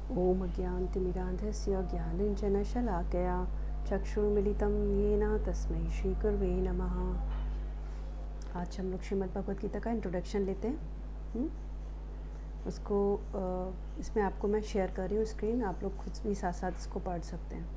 ॐ अज्ञानतिमिरान्धस्य ज्ञानञ्जनशलाकया चक्षुर्मिलितं येन तस्मै श्रीगुरवे नमः। आज हम लोग श्रीमद् भगवद गीता का इंट्रोडक्शन लेते हैं। उसको इसमें आपको मैं शेयर कर रही हूँ स्क्रीन, आप लोग खुद भी साथ साथ इसको पढ़ सकते हैं।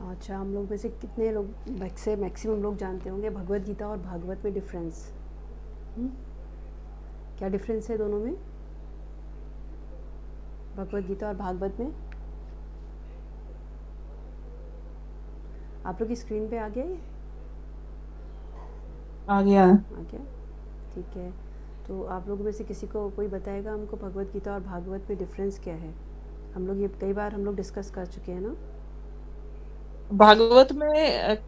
अच्छा, हम लोग में से कितने लोग मैक्सिमम लोग जानते होंगे भगवद गीता और भागवत में डिफरेंस? क्या डिफरेंस है दोनों में, भगवद गीता और भागवत में? आप लोग की स्क्रीन पे आ गया ये? आ गया। आ गया, ठीक है। तो आप लोगों में से किसी को कोई बताएगा हमको भगवद गीता और भागवत में डिफरेंस क्या है? हम लोग ये कई बार हम लोग डिस्कस कर चुके हैं ना। भागवत में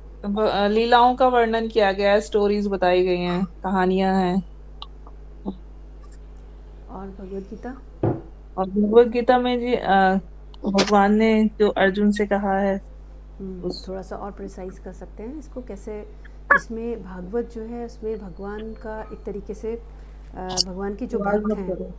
लीलाओं का वर्णन किया गया है, स्टोरीज बताई गई हैं, कहानियां हैं। और भगवद गीता? और भगवत गीता में जी भगवान ने जो अर्जुन से कहा है उस थोड़ा सा और प्रिसाइज कर सकते हैं इसको कैसे? इसमें भागवत जो है उसमें भगवान का एक तरीके से भगवान के जो आवाज भक्त मत हैं, करो।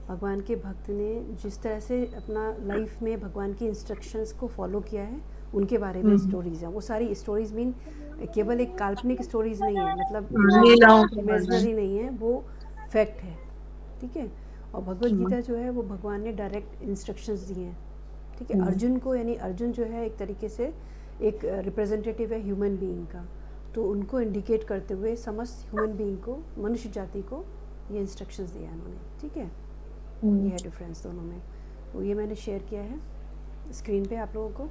भगवान के भक्त ने जिस तरह से अपना लाइफ में भगवान की इंस्ट्रक्शंस को फॉलो किया है उनके बारे में हम्म स्टोरीज हैं। वो सारी स्टोरीज मीन केवल एक काल्पनिक स्टोरीज नहीं है, मतलब लीलाओं का वर्णन। इमेजनरी नहीं है, वो फैक्ट है, ठीक है। और भगवद हम्म गीता जो है वो भगवान ने डायरेक्ट इंस्ट्रक्शंस दी हैं, ठीक है। हम्म अर्जुन को, यानी अर्जुन जो है एक तरीके से एक रिप्रेजेंटेटिव है ह्यूमन बीइंग का, तो उनको इंडिकेट करते हुए समस्त ह्यूमन बीइंग को, मनुष्य जाति को ये इंस्ट्रक्शंस दिया उन्होंने, ठीक है। ये हम्म है डिफरेंस दोनों में। तो ये मैंने शेयर किया है स्क्रीन पे आप लोगों को।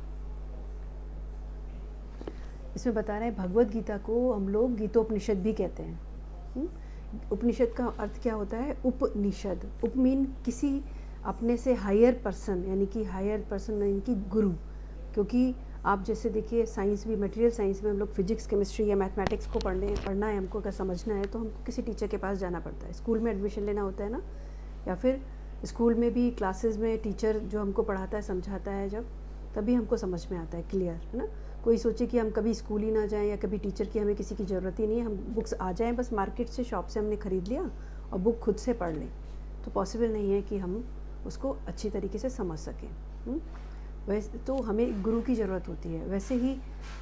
इसमें बता रहे हैं भगवद गीता को हम लोग गीतोपनिषद भी कहते हैं। उपनिषद का अर्थ क्या होता है? उपनिषद, उप मीन किसी अपने से हायर पर्सन, यानी कि हायर पर्सन यानी कि गुरु। क्योंकि आप जैसे देखिए साइंस भी, मटेरियल साइंस में हम लोग फिजिक्स, केमिस्ट्री या मैथमेटिक्स को पढ़ना है हमको, अगर समझना है तो हमको किसी टीचर के पास जाना पड़ता है। स्कूल में एडमिशन लेना होता है ना, या फिर स्कूल में भी क्लासेस में टीचर जो हमको पढ़ाता है, समझाता है जब, तभी हमको समझ में आता है, क्लियर है ना। कोई सोचे कि हम कभी स्कूल ही ना जाएं या कभी टीचर की हमें किसी की ज़रूरत ही नहीं है, हम बुक्स आ जाएं बस मार्केट से, शॉप से हमने ख़रीद लिया और बुक खुद से पढ़ लें, तो पॉसिबल नहीं है कि हम उसको अच्छी तरीके से समझ सकें। वैसे तो हमें गुरु की ज़रूरत होती है। वैसे ही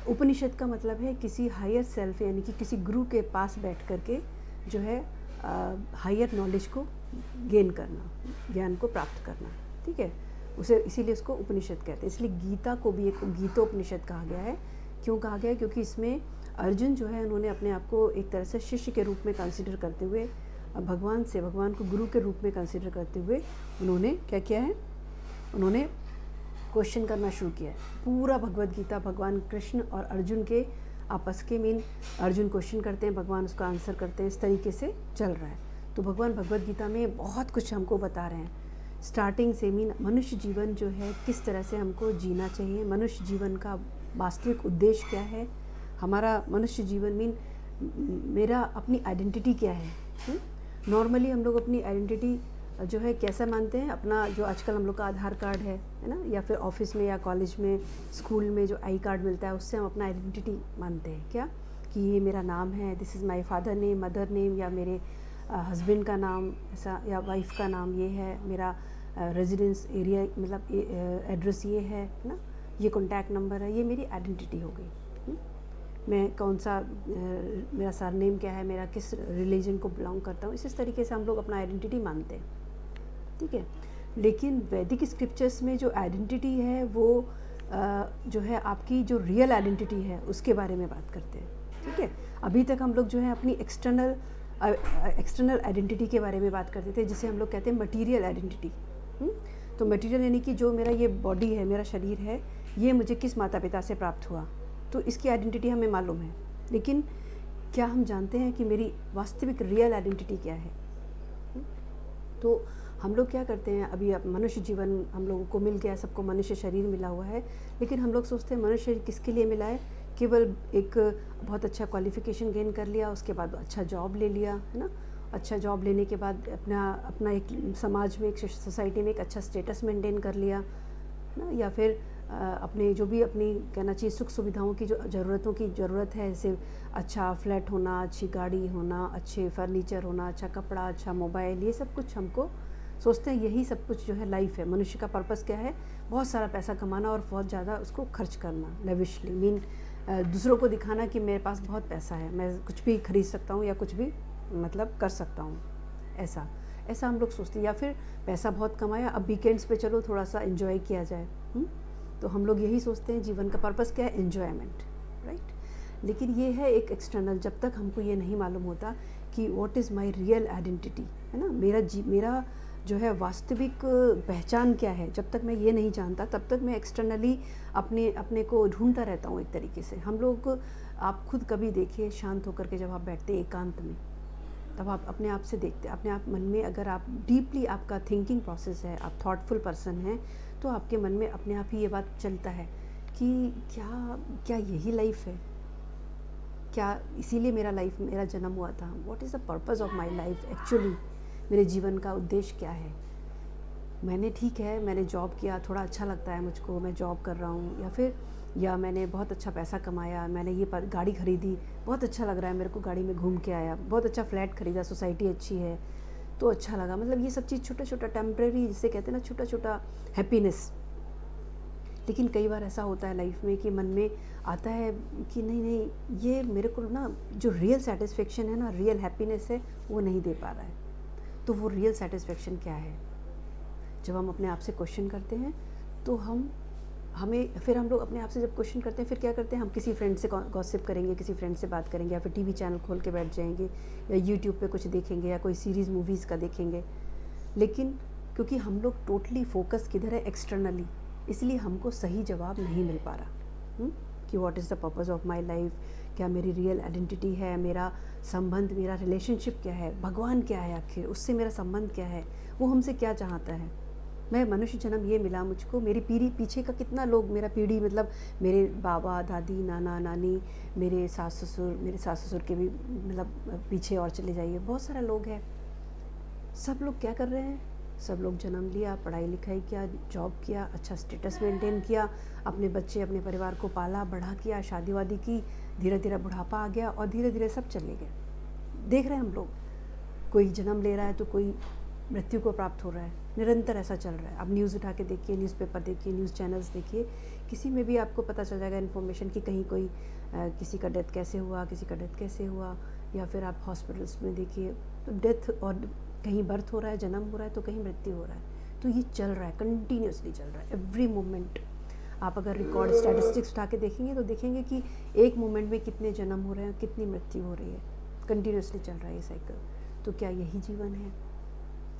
उपनिषद का मतलब है किसी हायर सेल्फ, यानी कि किसी गुरु के पास बैठ करके जो है हायर नॉलेज को गेन करना, ज्ञान को प्राप्त करना, ठीक है। उसे इसीलिए उसको उपनिषद कहते हैं। इसलिए गीता को भी एक गीतोपनिषद कहा गया है। क्यों कहा गया है? क्योंकि इसमें अर्जुन जो है उन्होंने अपने आप को एक तरह से शिष्य के रूप में कंसिडर करते हुए, भगवान को गुरु के रूप में कंसिडर करते हुए उन्होंने क्या किया है? उन्होंने क्वेश्चन करना शुरू किया है। पूरा भगवद गीता भगवान कृष्ण और अर्जुन के आपस के, मीन अर्जुन क्वेश्चन करते हैं, भगवान उसका आंसर करते हैं, इस तरीके से चल रहा है। तो भगवान भगवद गीता में बहुत कुछ हमको बता रहे हैं, स्टार्टिंग से, मीन मनुष्य जीवन जो है किस तरह से हमको जीना चाहिए, मनुष्य जीवन का वास्तविक उद्देश्य क्या है, हमारा मनुष्य जीवन मीन मेरा अपनी आइडेंटिटी क्या है। नॉर्मली हम लोग अपनी आइडेंटिटी जो है कैसा मानते हैं? अपना जो आजकल हम लोग का आधार कार्ड है ना, या फिर ऑफिस में या कॉलेज में, स्कूल में जो आई कार्ड मिलता है उससे हम अपना आइडेंटिटी मानते हैं क्या, कि ये मेरा नाम है, this is my father name, mother name, या मेरे हस्बैंड का नाम ऐसा, या वाइफ का नाम ये है, मेरा रेजिडेंस एरिया मतलब एड्रेस ये है ना, ये कॉन्टैक्ट नंबर है, ये मेरी आइडेंटिटी हो गई। मैं कौन सा मेरा सरनेम क्या है, मेरा किस रिलीजन को बिलोंग करता हूँ, इस तरीके से हम लोग अपना आइडेंटिटी मानते हैं, ठीक है। लेकिन वैदिक स्क्रिप्चर्स में जो आइडेंटिटी है वो जो है आपकी जो रियल आइडेंटिटी है उसके बारे में बात करते हैं, ठीक है। अभी तक हम लोग जो है अपनी एक्सटर्नल आइडेंटिटी के बारे में बात करते थे, जिसे हम लोग कहते हैं मटीरियल आइडेंटिटी। तो मटीरियल यानी कि जो मेरा ये बॉडी है, मेरा शरीर है, ये मुझे किस माता पिता से प्राप्त हुआ, तो इसकी आइडेंटिटी हमें मालूम है। लेकिन क्या हम जानते हैं कि मेरी वास्तविक रियल आइडेंटिटी क्या है? तो हम लोग क्या करते हैं, अभी अब मनुष्य जीवन हम लोगों को मिल गया, सबको मनुष्य शरीर मिला हुआ है, लेकिन हम लोग सोचते हैं मनुष्य शरीर किसके लिए मिला है? केवल एक बहुत अच्छा क्वालिफ़िकेशन गेन कर लिया, उसके बाद अच्छा जॉब ले लिया, है ना? अच्छा जॉब लेने के बाद अपना अपना एक समाज में, एक सोसाइटी में एक अच्छा स्टेटस मेंटेन कर लिया, है ना? या फिर अपने जो भी अपनी कहना चाहिए सुख सुविधाओं की जो ज़रूरतों की ज़रूरत है, जैसे अच्छा फ्लैट होना, अच्छी गाड़ी होना, अच्छे फर्नीचर होना, अच्छा कपड़ा, अच्छा मोबाइल, ये सब कुछ हमको सोचते हैं यही सब कुछ जो है लाइफ है। मनुष्य का पर्पस क्या है? बहुत सारा पैसा कमाना और बहुत ज़्यादा उसको खर्च करना, लेविशली मीन दूसरों को दिखाना कि मेरे पास बहुत पैसा है, मैं कुछ भी खरीद सकता हूँ या कुछ भी मतलब कर सकता हूँ, ऐसा ऐसा हम लोग सोचते हैं। या फिर पैसा बहुत कमाया, अब वीकेंड्स पे चलो थोड़ा सा एंजॉय किया जाए। तो हम लोग यही सोचते हैं, जीवन का पर्पस क्या है? Enjoyment, right? लेकिन ये है एक एक्सटर्नल, जब तक हमको ये नहीं मालूम होता कि what is my real identity, है ना? मेरा जो है वास्तविक पहचान क्या है, जब तक मैं ये नहीं जानता तब तक मैं एक्सटर्नली अपने अपने को ढूंढता रहता हूँ एक तरीके से। हम लोग, आप खुद कभी देखिए शांत होकर के जब आप बैठते हैं एकांत में, तब आप अपने आप से देखते हैं, अपने आप मन में अगर आप डीपली आपका थिंकिंग प्रोसेस है, आप थॉटफुल पर्सन हैं, तो आपके मन में अपने आप ही ये बात चलता है कि क्या क्या यही लाइफ है? क्या इसीलिए मेरा जन्म हुआ था? What is the purpose of my life actually? मेरे जीवन का उद्देश्य क्या है? मैंने, ठीक है, मैंने जॉब किया, थोड़ा अच्छा लगता है मुझको, मैं जॉब कर रहा हूँ, या मैंने बहुत अच्छा पैसा कमाया, मैंने ये गाड़ी खरीदी, बहुत अच्छा लग रहा है मेरे को, गाड़ी में घूम के आया, बहुत अच्छा फ्लैट खरीदा, सोसाइटी अच्छी है तो अच्छा लगा। मतलब ये सब चीज़ छोटा छोटा टेम्परेरी, जिसे कहते हैं ना छोटा छोटा हैप्पीनेस। लेकिन कई बार ऐसा होता है लाइफ में कि मन में आता है कि नहीं नहीं, ये मेरे को ना जो रियल सेटिस्फेक्शन है ना, रियल हैप्पीनेस है, वो नहीं दे पा रहा है। तो वो रियल सेटिस्फेक्शन क्या है? जब हम अपने आप से क्वेश्चन करते हैं तो फिर हम लोग अपने आप से जब क्वेश्चन करते हैं, फिर क्या करते हैं, हम किसी फ्रेंड से गॉसिप करेंगे, किसी फ्रेंड से बात करेंगे, या फिर टीवी चैनल खोल के बैठ जाएंगे, या यूट्यूब पे कुछ देखेंगे, या कोई सीरीज़ मूवीज़ का देखेंगे। लेकिन क्योंकि हम लोग टोटली फोकस किधर है? एक्सटर्नली, इसलिए हमको सही जवाब नहीं मिल पा रहा कि what is the purpose of my life, क्या मेरी रियल आइडेंटिटी है, मेरा संबंध, मेरा रिलेशनशिप क्या है, भगवान क्या है, आखिर उससे मेरा संबंध क्या है, वो हमसे क्या चाहता है। मैं मनुष्य जन्म ये मिला मुझको, मेरी पीढ़ी पीछे का कितना लोग, मेरा पीढ़ी मतलब मेरे बाबा दादी नाना नानी, मेरे सास ससुर के भी मतलब पीछे और चले जाइए, बहुत सारा लोग हैं। सब लोग क्या कर रहे हैं? सब लोग जन्म लिया, पढ़ाई लिखाई किया, जॉब किया, अच्छा स्टेटस मेंटेन किया, अपने बच्चे अपने परिवार को पाला बड़ा किया, शादी वादी की, धीरे धीरे बुढ़ापा आ गया और धीरे धीरे सब चले गए। देख रहे हैं हम लोग, कोई जन्म ले रहा है तो कोई मृत्यु को प्राप्त हो रहा है, निरंतर ऐसा चल रहा है। अब न्यूज़ उठा के देखिए, न्यूज़पेपर देखिए, न्यूज़ चैनल्स देखिए, किसी में भी आपको पता चल जाएगा इन्फॉर्मेशन कि कहीं कोई किसी का डेथ कैसे हुआ, किसी का डेथ कैसे हुआ। या फिर आप हॉस्पिटल्स में देखिए तो डेथ, और कहीं बर्थ हो रहा है, जन्म हो रहा है, तो कहीं मृत्यु हो रहा है। तो ये चल रहा है, कंटिन्यूसली चल रहा है, एवरी मोमेंट। आप अगर रिकॉर्ड स्टैटिस्टिक्स उठा के देखेंगे तो देखेंगे कि एक मोमेंट में कितने जन्म हो रहे हैं, कितनी मृत्यु हो रही है, कंटिन्यूसली चल रहा है ये साइकिल। तो क्या यही जीवन है?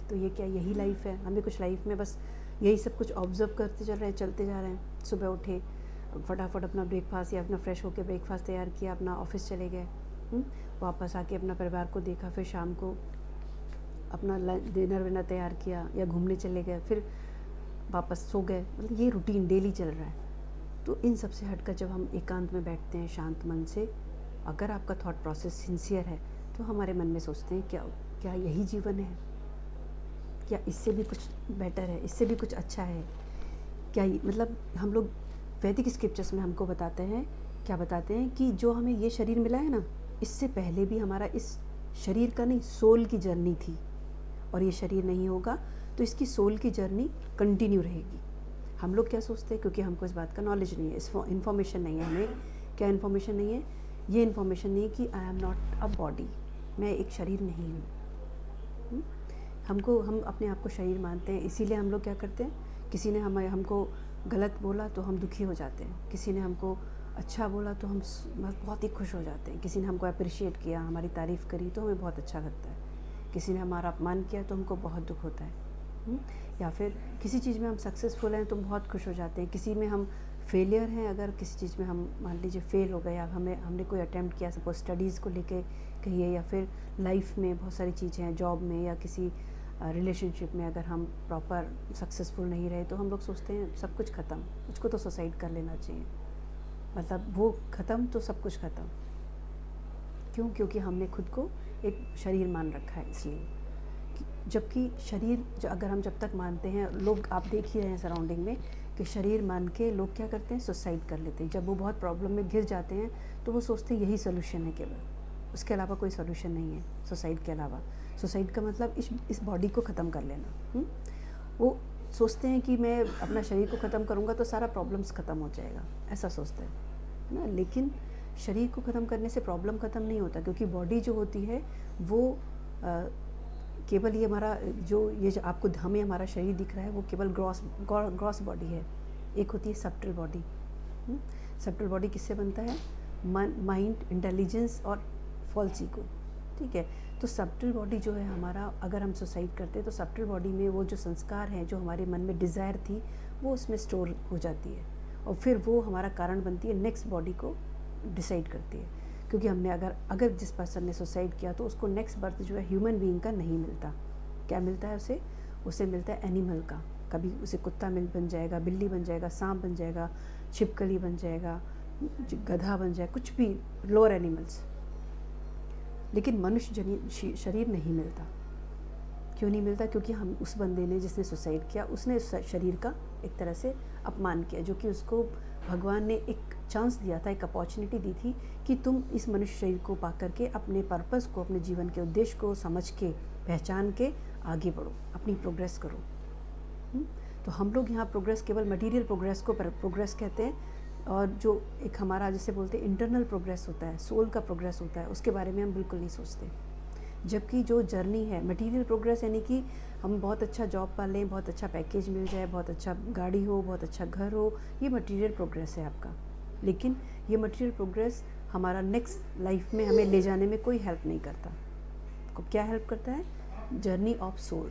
तो ये क्या यही लाइफ है? हमें कुछ लाइफ में बस यही सब कुछ ऑब्जर्व करते चल रहे हैं, चलते जा रहे हैं। सुबह उठे, फटाफट अपना ब्रेकफास्ट या अपना फ्रेश होकर ब्रेकफास्ट तैयार किया, अपना ऑफिस चले गए, वापस आके अपना परिवार को देखा, फिर शाम को अपना डिनर विनर तैयार किया या घूमने चले गए, फिर वापस सो गए। मतलब ये रूटीन डेली चल रहा है। तो इन सब से हटकर जब हम एकांत में बैठते हैं शांत मन से, अगर आपका थॉट प्रोसेस सिंसियर है तो हमारे मन में सोचते हैं क्या क्या यही जीवन है? क्या इससे भी कुछ बेटर है, इससे भी कुछ अच्छा है क्या? मतलब हम लोग वैदिक स्क्रिप्चर्स में हमको बताते हैं, क्या बताते हैं कि जो हमें ये शरीर मिला है ना, इससे पहले भी हमारा इस शरीर का नहीं, सोल की जर्नी थी, और ये शरीर नहीं होगा तो इसकी सोल की जर्नी कंटिन्यू रहेगी। हम लोग क्या सोचते हैं, क्योंकि हमको इस बात का नॉलेज नहीं है, इस इन्फॉर्मेशन नहीं है हमें। क्या इन्फॉर्मेशन नहीं है? ये इन्फॉर्मेशन नहीं है कि I am not a body, मैं एक शरीर नहीं हूँ। हम अपने आप को शरीर मानते हैं, इसीलिए हम लोग क्या करते हैं, किसी ने हमको गलत बोला तो हम दुखी हो जाते हैं, किसी ने हमको अच्छा बोला तो हम बहुत ही खुश हो जाते हैं, किसी ने हमको अप्रिशिएट किया, हमारी तारीफ़ करी तो हमें बहुत अच्छा लगता है, किसी ने हमारा अपमान किया तो हमको बहुत दुख होता है। या फिर किसी चीज़ में हम सक्सेसफुल हैं तो हम बहुत खुश हो जाते हैं, किसी में हम फेलियर हैं, अगर किसी चीज़ में हम मान लीजिए फेल हो गए, हमने कोई अटैम्प्ट किया, सपोज स्टडीज़ को लेके कहिए, या फिर लाइफ में बहुत सारी चीज़ें हैं, जॉब में या किसी रिलेशनशिप में अगर हम प्रॉपर सक्सेसफुल नहीं रहे तो हम लोग सोचते हैं सब कुछ ख़त्म, मुझको तो सुसाइड कर लेना चाहिए। मतलब वो ख़त्म तो सब कुछ ख़त्म। क्यों? क्योंकि हमने खुद को एक शरीर मान रखा है इसलिए। जबकि शरीर अगर हम जब तक मानते हैं, लोग आप देख ही रहे हैं सराउंडिंग में कि शरीर मान के लोग क्या करते हैं, सुसाइड कर लेते हैं। जब वो बहुत प्रॉब्लम में घिर जाते हैं तो वो सोचते हैं यही सोल्यूशन है केवल, उसके अलावा कोई सोल्यूशन नहीं है सुसाइड के अलावा। सुसाइड का मतलब इस बॉडी को ख़त्म कर लेना। वो सोचते हैं कि मैं अपना शरीर को ख़त्म करूँगा तो सारा प्रॉब्लम्स ख़त्म हो जाएगा, ऐसा सोचते हैं ना। लेकिन शरीर को ख़त्म करने से प्रॉब्लम ख़त्म नहीं होता, क्योंकि बॉडी जो होती है वो केवल ये हमारा जो आपको हमें हमारा शरीर दिख रहा है वो केवल ग्रॉस बॉडी है। एक होती है सब्टल बॉडी। सब्टल बॉडी किससे बनता है? माइंड, इंटेलिजेंस और फॉल्स ईगो। ठीक है, तो सब्टल बॉडी जो है हमारा, अगर हम सुसाइड करते हैं तो सब्टल बॉडी में वो जो संस्कार हैं, जो हमारे मन में डिज़ायर थी, वो उसमें स्टोर हो जाती है और फिर वो हमारा कारण बनती है, नेक्स्ट बॉडी को डिसाइड करती है। क्योंकि हमने अगर जिस पर्सन ने सुसाइड किया तो उसको नेक्स्ट बर्थ जो है ह्यूमन बीइंग का नहीं मिलता। क्या मिलता है उसे मिलता है एनिमल का। कभी उसे कुत्ता बन जाएगा, बिल्ली बन जाएगा, सांप बन जाएगा, छिपकली बन जाएगा, गधा बन जाएगा, कुछ भी लोअर एनिमल्स। लेकिन मनुष्य शरीर नहीं मिलता। क्यों नहीं मिलता? क्योंकि हम उस बंदे ने जिसने सुसाइड किया, उसने उस शरीर का एक तरह से अपमान किया, जो कि उसको भगवान ने एक चांस दिया था, एक अपॉर्चुनिटी दी थी कि तुम इस मनुष्य शरीर को पा करके अपने पर्पस को, अपने जीवन के उद्देश्य को समझ के, पहचान के आगे बढ़ो, अपनी प्रोग्रेस करो। तो हम लोग यहाँ प्रोग्रेस केवल मटेरियल प्रोग्रेस को प्रोग्रेस कहते हैं, और जो एक हमारा जैसे बोलते हैं इंटरनल प्रोग्रेस होता है, सोल का प्रोग्रेस होता है, उसके बारे में हम बिल्कुल नहीं सोचते। जबकि जो जर्नी है मटेरियल प्रोग्रेस, यानी कि हम बहुत अच्छा जॉब पा लें, बहुत अच्छा पैकेज मिल जाए, बहुत अच्छा गाड़ी हो, बहुत अच्छा घर हो, ये मटेरियल प्रोग्रेस है आपका। लेकिन ये मटेरियल प्रोग्रेस हमारा नेक्स्ट लाइफ में हमें ले जाने में कोई हेल्प नहीं करता। को क्या हेल्प करता है? Journey of soul.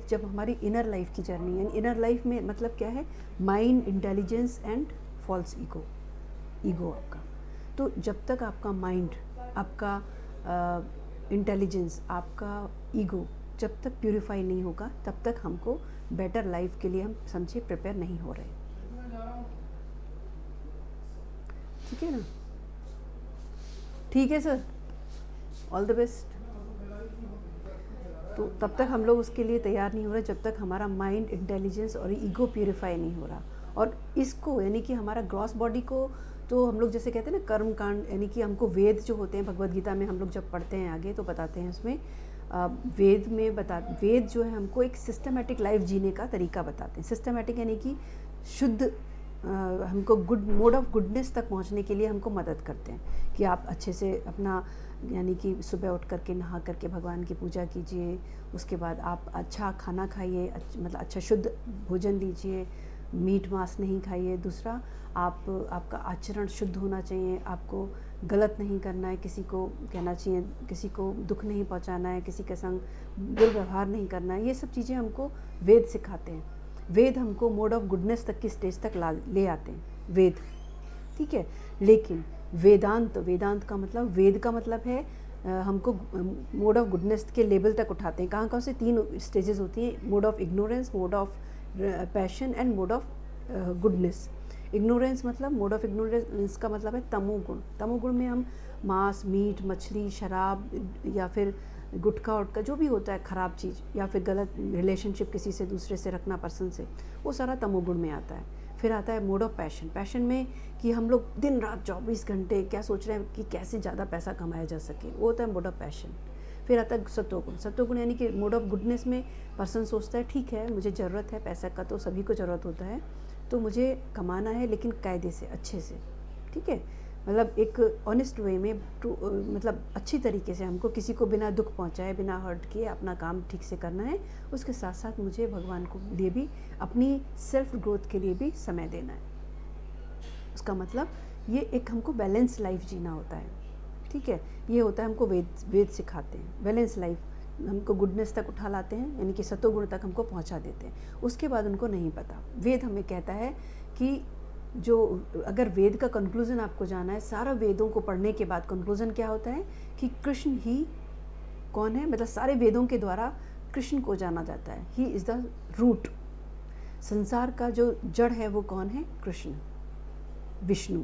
जब हमारी इनर लाइफ की जर्नी है, इनर लाइफ में मतलब क्या है? Mind, intelligence and false ego आपका। तो जब तक आपका माइंड, आपका इंटेलिजेंस, आपका ईगो जब तक प्यूरिफाई नहीं होगा, तब तक हमको बेटर लाइफ के लिए हम समझे प्रिपेयर नहीं हो रहे। ठीक है ना? ठीक है सर, ऑल द बेस्ट। तो तब तक हम लोग उसके लिए तैयार नहीं हो रहे जब तक हमारा माइंड, इंटेलिजेंस और ईगो प्यूरिफाई नहीं हो रहा। और इसको यानी कि हमारा ग्रॉस बॉडी को तो हम लोग जैसे कहते हैं ना कर्म कांड, यानी कि हमको वेद जो होते हैं भगवद गीता में हम लोग जब पढ़ते हैं आगे तो बताते हैं उसमें वेद जो है हमको एक सिस्टमेटिक लाइफ जीने का तरीका बताते हैं। सिस्टमेटिक यानी कि शुद्ध, हमको गुड मोड ऑफ गुडनेस तक पहुंचने के लिए हमको मदद करते हैं कि आप अच्छे से अपना, यानी कि सुबह उठ करके नहा करके भगवान की पूजा कीजिए, उसके बाद आप अच्छा खाना खाइए, मतलब अच्छा शुद्ध भोजन लीजिए, मीट मांस नहीं खाइए। दूसरा, आपका आचरण शुद्ध होना चाहिए, आपको गलत नहीं करना है, किसी को कहना चाहिए, किसी को दुख नहीं पहुंचाना है, किसी के संग दुर्व्यवहार नहीं करना है। ये सब चीज़ें हमको वेद सिखाते हैं। वेद हमको मोड ऑफ गुडनेस तक की स्टेज तक ले आते हैं वेद। ठीक है, लेकिन वेदांत का मतलब, वेद का मतलब है हमको मोड ऑफ गुडनेस के लेवल तक उठाते हैं। कहाँ से 3 स्टेजेस होती हैं? Mode of ignorance, mode of passion and mode of goodness. Ignorance मतलब, मोड ऑफ इग्नोरेंस का मतलब है तमोगुण। तमोगुण में हम मांस, मीट, मछली, शराब या फिर गुटखा उटका जो भी होता है ख़राब चीज़, या फिर गलत रिलेशनशिप किसी से दूसरे से रखना पर्सन से, वो सारा तमोगुण में आता है। फिर आता है मोड ऑफ पैशन। पैशन में कि हम लोग दिन रात 24 घंटे क्या सोच रहे हैं कि कैसे ज़्यादा पैसा कमाया जा सके, वो होता है मोड ऑफ पैशन। फिर आता है सत्वगुण। सत्वगुण यानी कि मोड ऑफ गुडनेस में पर्सन सोचता है ठीक है मुझे ज़रूरत है पैसा का, तो सभी को ज़रूरत होता है, तो मुझे कमाना है लेकिन कायदे से, अच्छे से। ठीक है, मतलब एक ऑनेस्ट वे में, मतलब अच्छी तरीके से, हमको किसी को बिना दुख पहुंचाए, बिना हर्ट किए अपना काम ठीक से करना है। उसके साथ साथ मुझे भगवान को लिए भी, अपनी सेल्फ ग्रोथ के लिए भी समय देना है। उसका मतलब ये एक हमको बैलेंस लाइफ जीना होता है। ठीक है, ये होता है हमको वेद सिखाते हैं। बैलेंस लाइफ हमको गुडनेस तक उठा लाते हैं, यानी कि सत्वगुण तक हमको पहुंचा देते हैं। उसके बाद उनको नहीं पता। वेद हमें कहता है कि जो, अगर वेद का कंक्लूज़न आपको जाना है, सारा वेदों को पढ़ने के बाद कंक्लूज़न क्या होता है कि कृष्ण ही कौन है, मतलब सारे वेदों के द्वारा कृष्ण को जाना जाता है। He is the root. संसार का जो जड़ है वो कौन है? कृष्ण, विष्णु।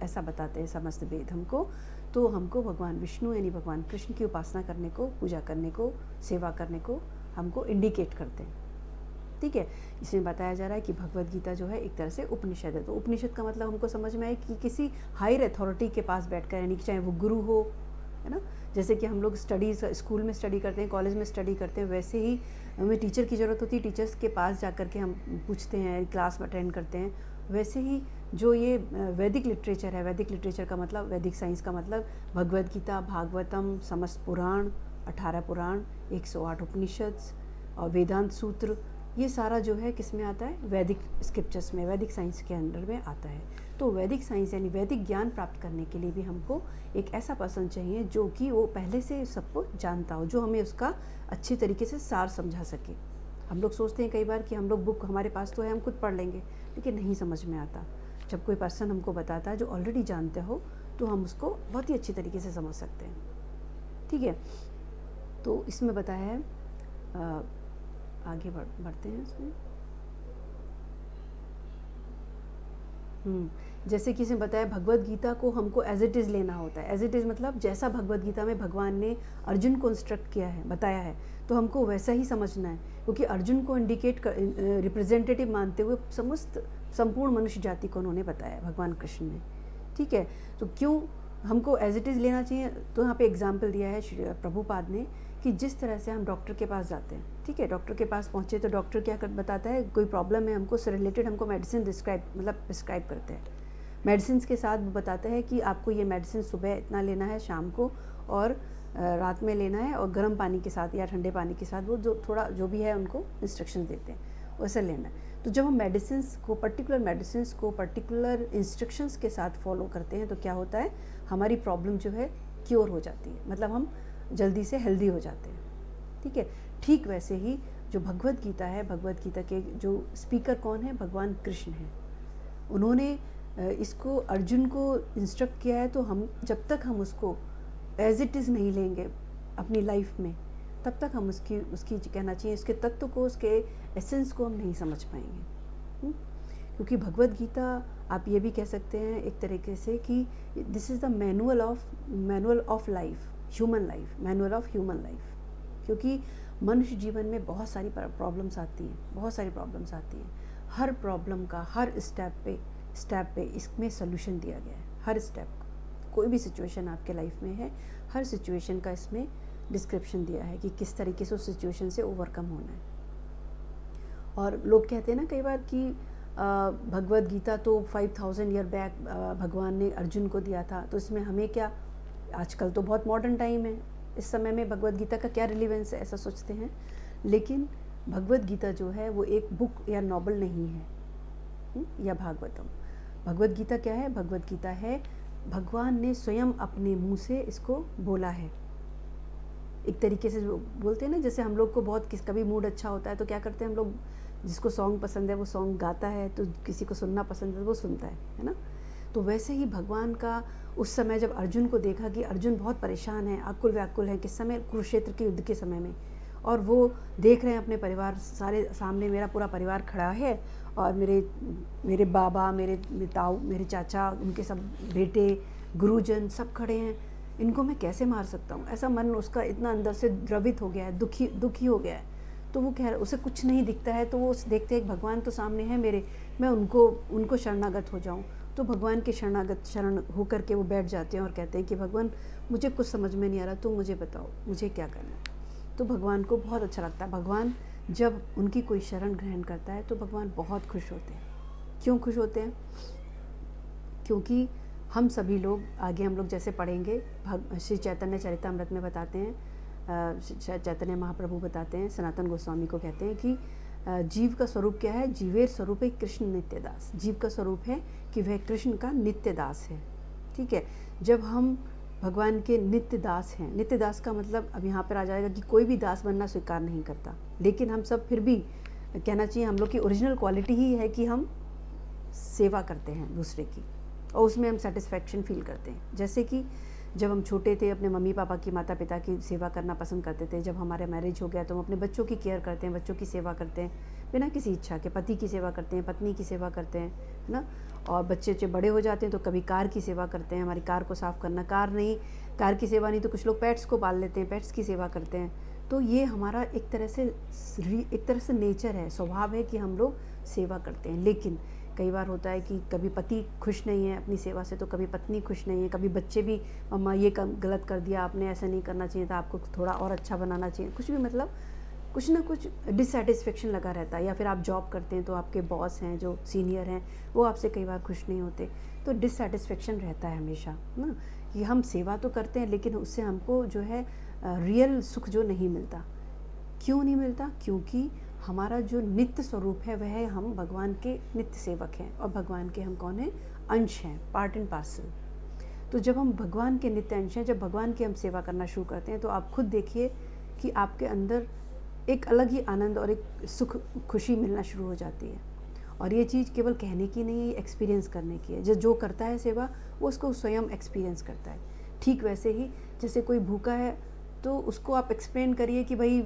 ऐसा बताते हैं समस्त वेद हमको, तो हमको भगवान विष्णु यानी भगवान कृष्ण की उपासना करने को, पूजा करने को, सेवा करने को हमको इंडिकेट करते हैं। ठीक है, इसमें बताया जा रहा है कि भगवद गीता जो है एक तरह से उपनिषद है। तो उपनिषद का मतलब हमको समझ में आए कि किसी हायर अथॉरिटी के पास बैठकर, यानी कि चाहे वो गुरु हो, है ना, जैसे कि हम लोग स्टडीज़ स्कूल में स्टडी करते हैं, कॉलेज में स्टडी करते हैं, वैसे ही हमें टीचर की ज़रूरत होती है, टीचर्स के पास जा कर के हम पूछते हैं, क्लास अटेंड करते हैं। वैसे ही जो ये वैदिक लिटरेचर है, वैदिक लिटरेचर का मतलब, वैदिक साइंस का मतलब भगवद गीता, भागवतम, समस्त पुराण, 18 पुराण, 108 उपनिषद और वेदांत सूत्र, ये सारा जो है किस में आता है, वैदिक स्क्रिप्चर्स में, वैदिक साइंस के अंडर में आता है। तो वैदिक साइंस यानी वैदिक ज्ञान प्राप्त करने के लिए भी हमको एक ऐसा पर्सन चाहिए जो कि वो पहले से सबको जानता हो, जो हमें उसका अच्छी तरीके से सार समझा सके। हम लोग सोचते हैं कई बार कि हम लोग बुक हमारे पास तो है, हम खुद पढ़ लेंगे, लेकिन नहीं समझ में आता। जब कोई पर्सन हमको बताता है जो ऑलरेडी जानते हो, तो हम उसको बहुत ही अच्छी तरीके से समझ सकते हैं। ठीक है, तो इसमें बताया है, आगे बढ़ते हैं इसमें। जैसे कि इसमें बताया, भगवद गीता को हमको एज इट इज़ लेना होता है। एज इट इज़ मतलब जैसा भगवद गीता में भगवान ने अर्जुन को इंस्ट्रक्ट किया है, बताया है, तो हमको वैसा ही समझना है, क्योंकि अर्जुन को इंडिकेट रिप्रेजेंटेटिव मानते हुए संपूर्ण मनुष्य जाति को उन्होंने बताया भगवान कृष्ण ने। ठीक है, तो क्यों हमको एज इट इज़ लेना चाहिए? तो यहाँ पे एग्जाम्पल दिया है प्रभुपाद ने कि जिस तरह से हम डॉक्टर के पास जाते हैं, ठीक है, डॉक्टर के पास पहुँचे तो डॉक्टर क्या बताता है, कोई प्रॉब्लम है हमको, उससे रिलेटेड हमको मेडिसिन प्रिस्क्राइब करते हैं। मेडिसिन के साथ वो बताता है कि आपको ये मेडिसिन सुबह इतना लेना है, शाम को और रात में लेना है, और गर्म पानी के साथ या ठंडे पानी के साथ, वो जो थोड़ा जो भी है उनको इंस्ट्रक्शन देते हैं, वैसे लेना है। तो जब हम मेडिसिन को पर्टिकुलर इंस्ट्रक्शंस के साथ फॉलो करते हैं तो क्या होता है, हमारी प्रॉब्लम जो है क्योर हो जाती है, मतलब हम जल्दी से हेल्दी हो जाते हैं। ठीक है, ठीक वैसे ही जो भगवद गीता है, भगवद गीता के जो स्पीकर कौन है, भगवान कृष्ण हैं। उन्होंने इसको अर्जुन को इंस्ट्रक्ट किया है, तो हम जब तक हम उसको एज इट इज़ नहीं लेंगे अपनी लाइफ में, तब तक हम उसकी कहना चाहिए, उसके तत्व को, उसके एसेंस को हम नहीं समझ पाएंगे। क्योंकि भगवद गीता आप ये भी कह सकते हैं एक तरीके से कि this is the manual of life, human life, manual of human life. क्योंकि मनुष्य जीवन में बहुत सारी प्रॉब्लम्स आती हैं, हर प्रॉब्लम का हर स्टेप पे इसमें सोल्यूशन दिया गया है। हर स्टेप, कोई भी सिचुएशन आपके लाइफ में है, हर सिचुएशन का इसमें डिस्क्रिप्शन दिया है कि किस तरीके से उस सिचुएशन से ओवरकम होना है। और लोग कहते हैं ना कई बार कि भगवद गीता तो 5000 ईयर बैक भगवान ने अर्जुन को दिया था, तो इसमें हमें क्या, आजकल तो बहुत मॉडर्न टाइम है, इस समय में भगवद गीता का क्या रिलेवेंस है, ऐसा सोचते हैं। लेकिन भगवद गीता जो है वो एक बुक या नॉवल नहीं है, या भागवतम। भगवद गीता क्या है? भगवद गीता है भगवान ने स्वयं अपने मुंह से इसको बोला है। एक तरीके से जो बोलते हैं ना, जैसे हम लोग को बहुत कभी मूड अच्छा होता है तो क्या करते हैं हम लोग, जिसको सॉन्ग पसंद है वो सॉन्ग गाता है, तो किसी को सुनना पसंद है वो सुनता है ना। तो वैसे ही भगवान का उस समय जब अर्जुन को देखा कि अर्जुन बहुत परेशान है, आकुल व्याकुल है, किस समय, कुरुक्षेत्र के युद्ध के समय में, और वो देख रहे हैं अपने परिवार सारे सामने, मेरा पूरा परिवार खड़ा है और मेरे बाबा, मेरे ताऊ, मेरे चाचा, उनके सब बेटे, गुरुजन सब खड़े हैं, इनको मैं कैसे मार सकता हूँ। ऐसा मन उसका इतना अंदर से द्रवित हो गया है, दुखी हो गया है। तो वो कह रहा, उसे कुछ नहीं दिखता है, तो वो देखते हैं भगवान तो सामने है मेरे, मैं उनको शरणागत हो जाऊँ। तो भगवान के शरण होकर के वो बैठ जाते हैं और कहते हैं कि भगवान मुझे कुछ समझ में नहीं आ रहा, तो मुझे बताओ मुझे क्या करना है। तो भगवान को बहुत अच्छा लगता है। भगवान जब उनकी कोई शरण ग्रहण करता है तो भगवान बहुत खुश होते हैं। क्यों खुश होते हैं? क्योंकि हम सभी लोग, आगे हम लोग जैसे पढ़ेंगे, श्री चैतन्य चरितामृत में बताते हैं, चैतन्य महाप्रभु बताते हैं, सनातन गोस्वामी को कहते हैं कि जीव का स्वरूप क्या है? जीवेर स्वरूप है कृष्ण नित्य दास। जीव का स्वरूप है कि वह कृष्ण का नित्य दास है। ठीक है, जब हम भगवान के नित्य दास हैं, नित्य दास का मतलब अब यहाँ पर आ जाएगा कि कोई भी दास बनना स्वीकार नहीं करता, लेकिन हम सब फिर भी कहना चाहिए हम लोग की ओरिजिनल क्वालिटी ही है कि हम सेवा करते हैं दूसरे की, और उसमें हम सेटिस्फैक्शन फील करते हैं। जैसे कि जब हम छोटे थे, अपने मम्मी पापा की, माता पिता की सेवा करना पसंद करते थे। जब हमारा मैरिज हो गया तो हम अपने बच्चों की केयर करते हैं, बच्चों की सेवा करते हैं। बिना किसी इच्छा के। पति की सेवा करते हैं, पत्नी की सेवा करते हैं, है ना। और बच्चे बड़े हो जाते हैं तो कभी कार की सेवा करते हैं, हमारी कार को साफ़ करना। कार की सेवा नहीं तो कुछ लोग पेट्स को पाल लेते हैं, पेट्स की सेवा करते हैं। तो ये हमारा एक तरह से नेचर है, स्वभाव है कि हम लोग सेवा करते हैं। लेकिन कई बार होता है कि कभी पति खुश नहीं है अपनी सेवा से, तो कभी पत्नी खुश नहीं है, कभी बच्चे भी, मम्मा ये गलत कर दिया आपने, ऐसा नहीं करना चाहिए था, आपको थोड़ा और अच्छा बनाना चाहिए, कुछ भी, मतलब कुछ ना कुछ डिससेटिस्फेक्शन लगा रहता है। या फिर आप जॉब करते हैं तो आपके बॉस हैं जो सीनियर हैं वो आपसे कई बार खुश नहीं होते, तो डिससेटिस्फेक्शन रहता है हमेशा ना। ये हम सेवा तो करते हैं लेकिन उससे हमको जो है रियल सुख जो नहीं मिलता। क्यों नहीं मिलता? क्योंकि हमारा जो नित्य स्वरूप है वह हम भगवान के नित्य सेवक हैं, और भगवान के हम कौन हैं? अंश हैं, पार्ट एंड पार्सल। तो जब हम भगवान के नित्य अंश हैं, जब भगवान की हम सेवा करना शुरू करते हैं, तो आप खुद देखिए कि आपके अंदर एक अलग ही आनंद और एक सुख, खुशी मिलना शुरू हो जाती है। और ये चीज़ केवल कहने की नहीं है, एक्सपीरियंस करने की है। जो करता है सेवा वो उसको स्वयं एक्सपीरियंस करता है। ठीक वैसे ही जैसे कोई भूखा है तो उसको आप एक्सप्लेन करिए कि भाई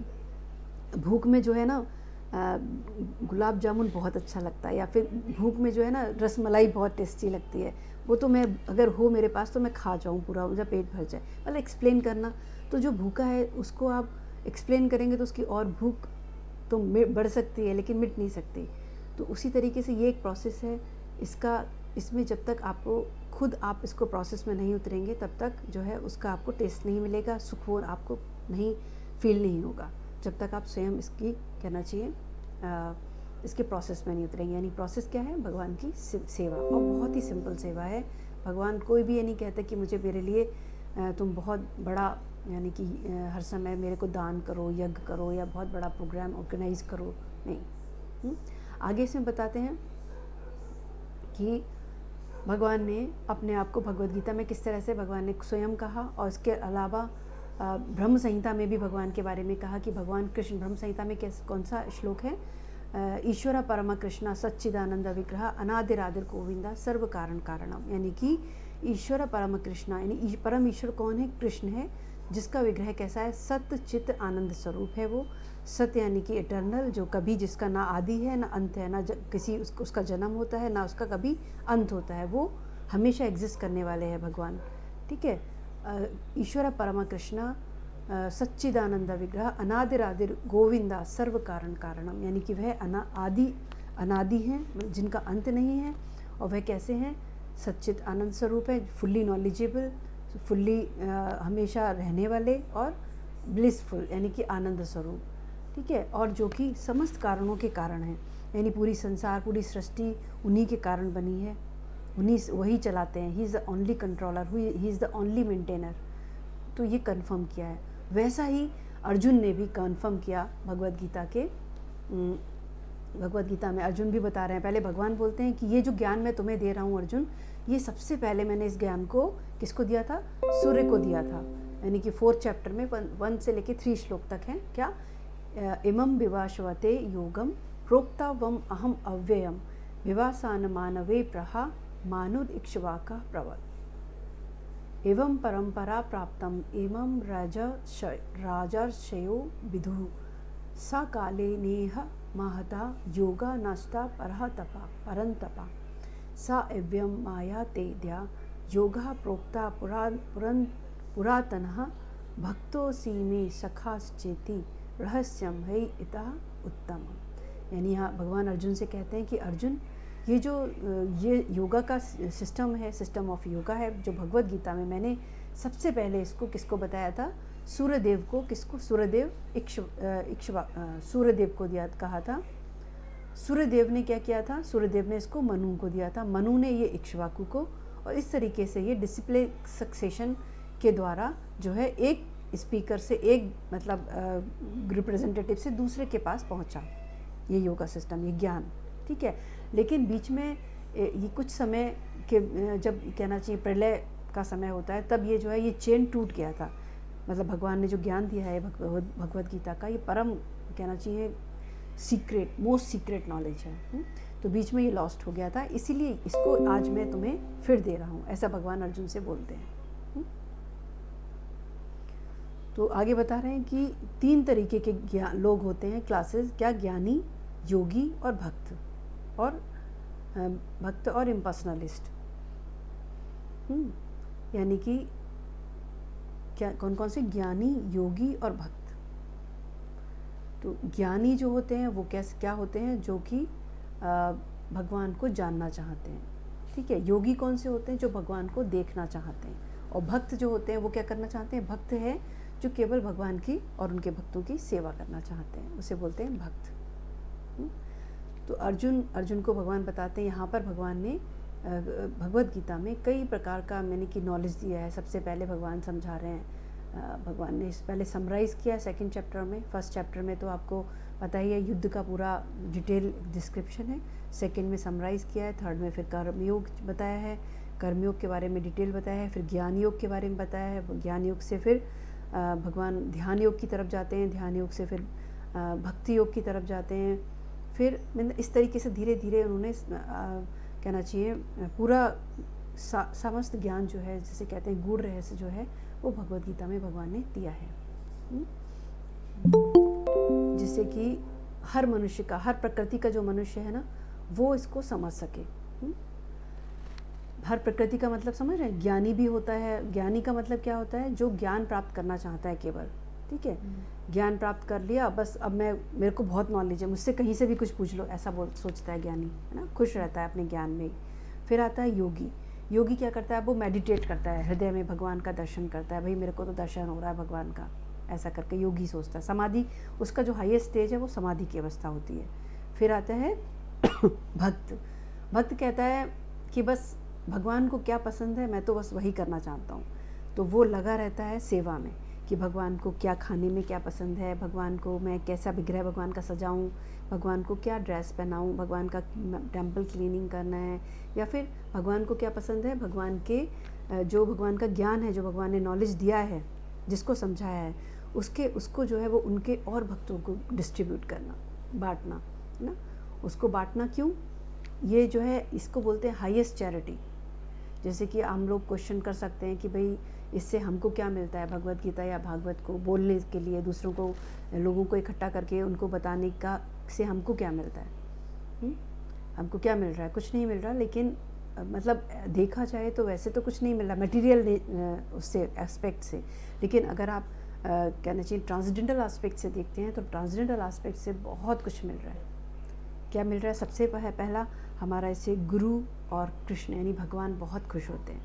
भूख में जो है ना गुलाब जामुन बहुत अच्छा लगता है, या फिर भूख में जो है ना रसमलाई बहुत टेस्टी लगती है, वो तो मैं अगर हो मेरे पास तो मैं खा जाऊँ पूरा, मुझे पेट भर जाए, मतलब एक्सप्लेन करना। तो जो भूखा है उसको आप एक्सप्लेन करेंगे तो उसकी और भूख तो बढ़ सकती है लेकिन मिट नहीं सकती। तो उसी तरीके से ये एक प्रोसेस है, इसमें जब तक आप इसको प्रोसेस में नहीं उतरेंगे तब तक जो है उसका आपको टेस्ट नहीं मिलेगा, सुख वो आपको नहीं फील नहीं होगा, जब तक आप स्वयं इसकी कहना चाहिए इसके प्रोसेस में नहीं उतरेंगे। यानी प्रोसेस क्या है? भगवान की सेवा, और बहुत ही सिंपल सेवा है। भगवान कोई भी ये नहीं कहता कि मुझे मेरे लिए तुम बहुत बड़ा, यानी कि हर समय मेरे को दान करो, यज्ञ करो, या बहुत बड़ा प्रोग्राम ऑर्गेनाइज करो, नहीं। आगे इसमें बताते हैं कि भगवान ने अपने आप को भगवद गीता में किस तरह से भगवान ने स्वयं कहा, और इसके अलावा ब्रह्म संहिता में भी भगवान के बारे में कहा कि भगवान कृष्ण, ब्रह्म संहिता में कौन सा श्लोक है? ईश्वर परम कृष्ण सच्चिदानंद विग्रह अनादिरादिर गोविंदा सर्व कारण कारणम। यानी कि ईश्वर परम कृष्ण, यानी परम ईश्वर कौन है? कृष्ण है, जिसका विग्रह कैसा है? सत्य चित्त आनंद स्वरूप है वो। सत्य यानी कि इटर्नल, जो कभी, जिसका ना आदि है ना अंत है, ना किसी उसका जन्म होता है ना उसका कभी अंत होता है, वो हमेशा एग्जिस्ट करने वाले हैं भगवान। ठीक है। ईश्वर परम कृष्ण सच्चिदानंद विग्रह अनादिरादिर गोविंदा सर्व कारण कारणम। यानी कि वह अनादि हैं, जिनका अंत नहीं है, और वह कैसे हैं? सच्चित आनंद स्वरूप है, फुल्ली नॉलेजेबल, फुल्ली हमेशा रहने वाले, और ब्लिसफुल यानी कि आनंद स्वरूप। ठीक है। और जो कि समस्त कारणों के कारण है, यानी पूरी संसार, पूरी सृष्टि उन्हीं के कारण बनी है, वही चलाते हैं। ही is the only controller, he is the only maintainer. तो ये कन्फर्म किया है। वैसा ही अर्जुन ने भी कन्फर्म किया भगवद गीता में। अर्जुन भी बता रहे हैं, पहले भगवान बोलते हैं कि ये जो ज्ञान मैं तुम्हें दे रहा हूँ अर्जुन, ये सबसे पहले मैंने इस ज्ञान को किसको दिया था? सूर्य को दिया था। यानी कि 4th चैप्टर में 1 से लेके 3 श्लोक तक है। क्या? इमं विवाशवते योगम प्रोक्ता वम अहम अव्ययम विवासान मानवे प्रहा मानुर इक्ष्वाका प्रवत एवं परंपरा प्राप्तम एवं राजर्षयो विदुः सा काले नेह महता योगा नष्टा परंतपा सा एव्यम माया तेद्या योगा प्रोक्ता पुरातनः भक्तोऽसि मे सखाश्चेति रहस्यम है इतः उत्तम। यानी यहाँ भगवान अर्जुन से कहते हैं कि अर्जुन, ये योगा का सिस्टम है, सिस्टम ऑफ योगा है, जो भगवद गीता में मैंने सबसे पहले इसको किसको बताया था? सूर्यदेव को। किसको? सूर्यदेव को कहा था। सूर्यदेव ने क्या किया था? सूर्यदेव ने इसको मनु को दिया था, मनु ने ये इक्ष्वाकु को, और इस तरीके से ये डिसिप्लिन सक्सेशन के द्वारा जो है एक स्पीकर से, एक मतलब रिप्रेजेंटेटिव से दूसरे के पास पहुंचा ये योगा सिस्टम, ये ज्ञान। ठीक है। लेकिन बीच में ये कुछ समय के जब कहना चाहिए प्रलय का समय होता है, तब ये जो है ये चेन टूट गया था। मतलब भगवान ने जो ज्ञान दिया है भगवद गीता का, ये परम कहना चाहिए सीक्रेट, मोस्ट सीक्रेट नॉलेज है। तो बीच में ये लॉस्ट हो गया था, इसीलिए इसको आज मैं तुम्हें फिर दे रहा हूँ, ऐसा भगवान अर्जुन से बोलते हैं। तो आगे बता रहे हैं कि 3 तरीके के लोग होते हैं, क्लासेस। क्या? ज्ञानी, योगी और भक्त, और भक्त और इम्पर्सनलिस्ट। यानी कि क्या कौन कौन से? ज्ञानी, योगी और भक्त। तो ज्ञानी जो होते हैं वो क्या होते हैं? जो कि भगवान को जानना चाहते हैं, ठीक है। योगी कौन से होते हैं? जो भगवान को देखना चाहते हैं। और भक्त जो होते हैं वो क्या करना चाहते हैं? भक्त है जो केवल भगवान की और उनके भक्तों की सेवा करना चाहते हैं, उसे बोलते हैं भक्त। तो अर्जुन को भगवान बताते हैं, यहाँ पर भगवान ने भगवत गीता में कई प्रकार का मैंने कि नॉलेज दिया है। सबसे पहले भगवान समझा रहे हैं, भगवान ने पहले समराइज़ किया सेकंड चैप्टर में। फर्स्ट चैप्टर में तो आपको पता ही है, युद्ध का पूरा डिटेल डिस्क्रिप्शन है। सेकंड में समराइज़ किया है। थर्ड में फिर कर्मयोग बताया है, कर्मयोग के बारे में डिटेल बताया है। फिर ज्ञान योग के बारे में बताया है। ज्ञान योग से फिर भगवान ध्यान योग की तरफ जाते हैं, ध्यान योग से फिर भक्ति योग की तरफ जाते हैं। फिर इस तरीके से धीरे धीरे उन्होंने कहना चाहिए पूरा समस्त ज्ञान जो है, जिसे कहते हैं गूढ़ रहस्य जो है, वो भगवत गीता में भगवान ने दिया है, जिससे कि हर मनुष्य का, हर प्रकृति का जो मनुष्य है ना, वो इसको समझ सके। हर प्रकृति का मतलब समझ रहे हैं? ज्ञानी भी होता है। ज्ञानी का मतलब क्या होता है? जो ज्ञान प्राप्त करना चाहता है केवल, ठीक है। ज्ञान प्राप्त कर लिया, बस अब मेरे को बहुत नॉलेज है, मुझसे कहीं से भी कुछ पूछ लो, ऐसा सोचता है ज्ञानी, है ना, खुश रहता है अपने ज्ञान में। फिर आता है योगी। योगी क्या करता है? वो मेडिटेट करता है, हृदय में भगवान का दर्शन करता है। भाई मेरे को तो दर्शन हो रहा है भगवान का, ऐसा करके योगी सोचता है। समाधि, उसका जो हाईएस्ट स्टेज है वो समाधि की अवस्था होती है। फिर आता है भक्त। भक्त कहता है कि बस भगवान को क्या पसंद है, मैं तो बस वही करना चाहता हूँ। तो वो लगा रहता है सेवा में, कि भगवान को क्या खाने में क्या पसंद है, भगवान को मैं कैसा विग्रह भगवान का सजाऊं, भगवान को क्या ड्रेस पहनाऊं, भगवान का टेम्पल क्लीनिंग करना है, या फिर भगवान को क्या पसंद है, भगवान के जो भगवान का ज्ञान है, जो भगवान ने नॉलेज दिया है, जिसको समझाया है, उसको जो है वो उनके और भक्तों को डिस्ट्रीब्यूट करना, बांटना, है ना। उसको बांटना क्यों? ये जो है इसको बोलते हैं हाईएस्ट चैरिटी। जैसे कि हम लोग क्वेश्चन कर सकते हैं कि भाई इससे हमको क्या मिलता है, भगवत गीता या भागवत को बोलने के लिए, दूसरों को, लोगों को इकट्ठा करके उनको बताने का से हमको क्या मिलता है? हमको क्या मिल रहा है? कुछ नहीं मिल रहा। लेकिन मतलब देखा जाए तो वैसे तो कुछ नहीं मिल रहा मटेरियल उससे एस्पेक्ट से। लेकिन अगर आप कहना चाहिए ट्रांसजेंडर एस्पेक्ट से देखते हैं तो ट्रांसजेंडर एस्पेक्ट से बहुत कुछ मिल रहा है। क्या मिल रहा है? सबसे पहला हमारा इससे गुरु और कृष्ण यानी भगवान बहुत खुश होते हैं।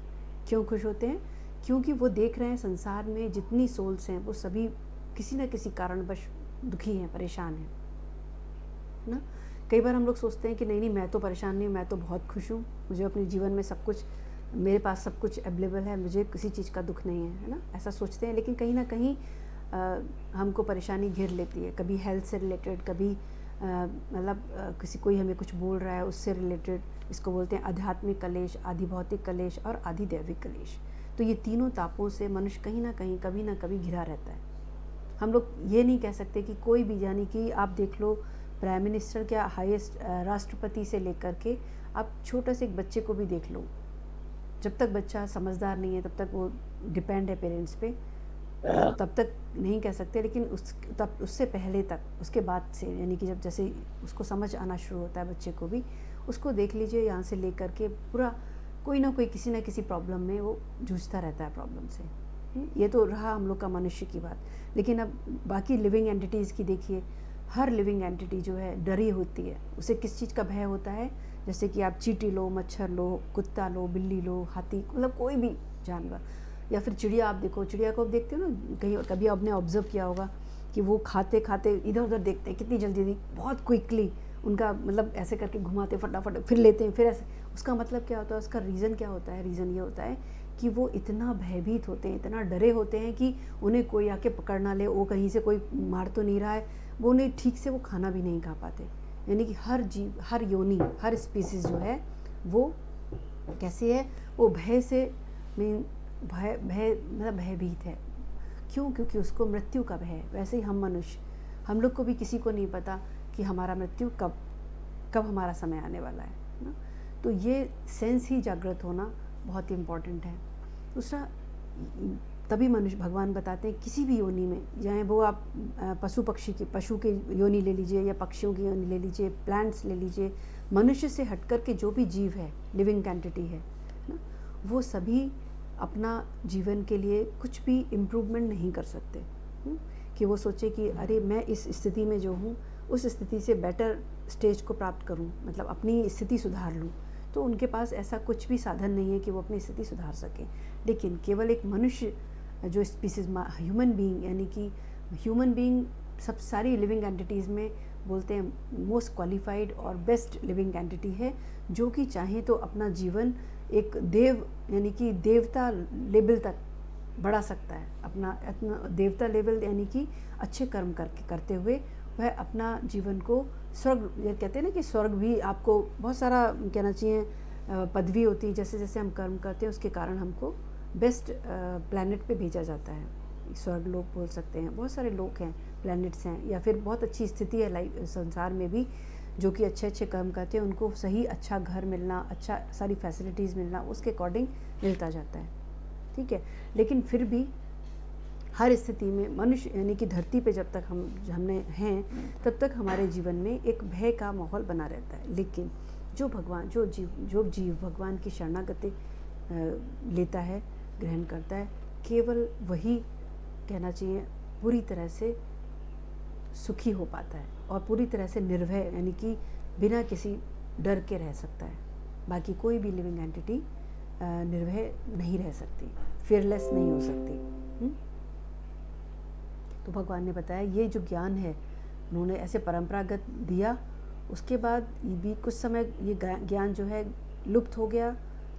क्यों खुश होते हैं? क्योंकि वो देख रहे हैं संसार में जितनी सोल्स हैं वो सभी किसी न किसी कारणवश दुखी हैं, परेशान हैं, ना। कई बार हम लोग सोचते हैं कि नहीं मैं तो परेशान नहीं, मैं तो बहुत खुश हूँ, मुझे अपने जीवन में सब कुछ, मेरे पास सब कुछ अवेलेबल है, मुझे किसी चीज़ का दुख नहीं है ना, ऐसा सोचते हैं। लेकिन कहीं ना कहीं हमको परेशानी घेर लेती है, कभी हेल्थ से रिलेटेड, कभी मतलब किसी कोई हमें कुछ बोल रहा है उससे रिलेटेड। इसको बोलते हैं आध्यात्मिक कलेश, आधि भौतिक कलेश और आधि दैविक कलेश। तो ये तीनों तापों से मनुष्य कहीं ना कहीं कभी ना कभी घिरा रहता है। हम लोग ये नहीं कह सकते कि कोई भी, यानी कि आप देख लो प्राइम मिनिस्टर क्या, हाईएस्ट राष्ट्रपति से लेकर के आप छोटे से एक बच्चे को भी देख लो, जब तक बच्चा समझदार नहीं है तब तक वो डिपेंड है पेरेंट्स पे, तब तक नहीं कह सकते। लेकिन उससे पहले तक, उसके बाद से, यानी कि जब जैसे उसको समझ आना शुरू होता है बच्चे को भी, उसको देख लीजिए यहाँ से लेकर के पूरा कोई ना कोई किसी ना किसी प्रॉब्लम में वो जूझता रहता है, प्रॉब्लम से। ये तो रहा हम लोग का मनुष्य की बात। लेकिन अब बाकी लिविंग एंटिटीज़ की देखिए, हर लिविंग एंटिटी जो है डरी होती है। उसे किस चीज़ का भय होता है? जैसे कि आप चींटी लो, मच्छर लो, कुत्ता लो, बिल्ली लो, हाथी, मतलब कोई भी जानवर, या फिर चिड़िया। आप देखो, चिड़िया को आप देखते हो ना, कहीं कभी आपने ऑब्जर्व किया होगा कि वो खाते खाते इधर उधर देखते हैं, कितनी जल्दी, बहुत क्विकली उनका मतलब ऐसे करके घुमाते फटाफट, फिर लेते हैं, फिर ऐसे। उसका मतलब क्या होता है? उसका रीज़न क्या होता है? रीज़न ये होता है कि वो इतना भयभीत होते हैं, इतना डरे होते हैं कि उन्हें कोई आके पकड़ ना ले, वो कहीं से कोई मार तो नहीं रहा है, वो उन्हें ठीक से वो खाना भी नहीं खा पाते। यानी कि हर जीव, हर योनि, हर स्पीसीज़ जो है वो कैसे है? वो भय से, भय मतलब भयभीत है। क्यों? क्योंकि उसको मृत्यु का भय है। वैसे ही हम मनुष्य, हम लोग को भी किसी को नहीं पता कि हमारा मृत्यु कब हमारा समय आने वाला है ना। तो ये सेंस ही जागृत होना बहुत ही इम्पोर्टेंट है। दूसरा, तभी मनुष्य, भगवान बताते हैं किसी भी योनि में, चाहे वो आप पशु की योनि ले लीजिए या पक्षियों की योनि ले लीजिए, प्लांट्स ले लीजिए, मनुष्य से हटकर के जो भी जीव है, लिविंग एंटिटी है ना, वो सभी अपना जीवन के लिए कुछ भी इम्प्रूवमेंट नहीं कर सकते। कि वो सोचे कि अरे मैं इस स्थिति में जो हूँ उस स्थिति से बेटर स्टेज को प्राप्त करूँ, मतलब अपनी स्थिति सुधार लूँ, तो उनके पास ऐसा कुछ भी साधन नहीं है कि वो अपनी स्थिति सुधार सकें। लेकिन केवल एक मनुष्य जो स्पीसीज ह्यूमन बीइंग, यानी कि ह्यूमन बीइंग सब सारी लिविंग एंटिटीज़ में बोलते हैं मोस्ट क्वालिफाइड और बेस्ट लिविंग एंटिटी है, जो कि चाहे तो अपना जीवन एक देव यानी कि देवता लेवल तक बढ़ा सकता है, अपना देवता लेवल यानी कि अच्छे कर्म करते हुए वह अपना जीवन को स्वर्ग, ये कहते हैं ना कि स्वर्ग भी आपको बहुत सारा कहना चाहिए पदवी होती है, जैसे जैसे हम कर्म करते हैं उसके कारण हमको बेस्ट प्लैनेट पे भेजा जाता है। स्वर्ग लोग बोल सकते हैं, बहुत सारे लोग हैं, प्लैनेट्स हैं, या फिर बहुत अच्छी स्थिति है लाइफ संसार में भी, जो कि अच्छे अच्छे कर्म करते हैं उनको सही अच्छा घर मिलना, अच्छा सारी फैसिलिटीज़ मिलना, उसके अकॉर्डिंग मिलता जाता है, ठीक है। लेकिन फिर भी हर स्थिति में मनुष्य यानी कि धरती पे जब तक हमने हैं तब तक हमारे जीवन में एक भय का माहौल बना रहता है। लेकिन जो जीव भगवान की शरणागति लेता है, ग्रहण करता है, केवल वही कहना चाहिए पूरी तरह से सुखी हो पाता है और पूरी तरह से निर्भय यानी कि बिना किसी डर के रह सकता है। बाकी कोई भी लिविंग एंटिटी निर्भय नहीं रह सकती, फियरलेस नहीं हो सकती। तो भगवान ने बताया ये जो ज्ञान है उन्होंने ऐसे परंपरागत दिया, उसके बाद भी कुछ समय ये ज्ञान जो है लुप्त हो गया,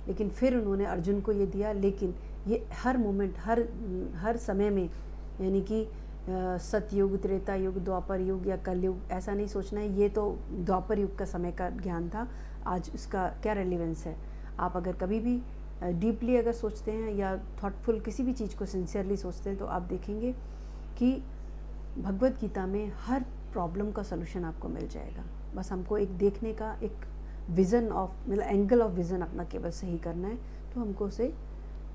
लेकिन फिर उन्होंने अर्जुन को ये दिया। लेकिन ये हर मोमेंट हर समय में यानी कि सतयुग, त्रेता युग, द्वापर युग या कलयुग, ऐसा नहीं सोचना है ये तो द्वापर युग का समय का ज्ञान था, आज उसका क्या रेलिवेंस है। आप अगर कभी भी डीपली अगर सोचते हैं या थॉटफुल किसी भी चीज़ को सिंसियरली सोचते हैं तो आप देखेंगे कि भगवत गीता में हर प्रॉब्लम का सलूशन आपको मिल जाएगा। बस हमको एक देखने का एक विज़न ऑफ मतलब एंगल ऑफ विज़न अपना केवल सही करना है तो हमको उसे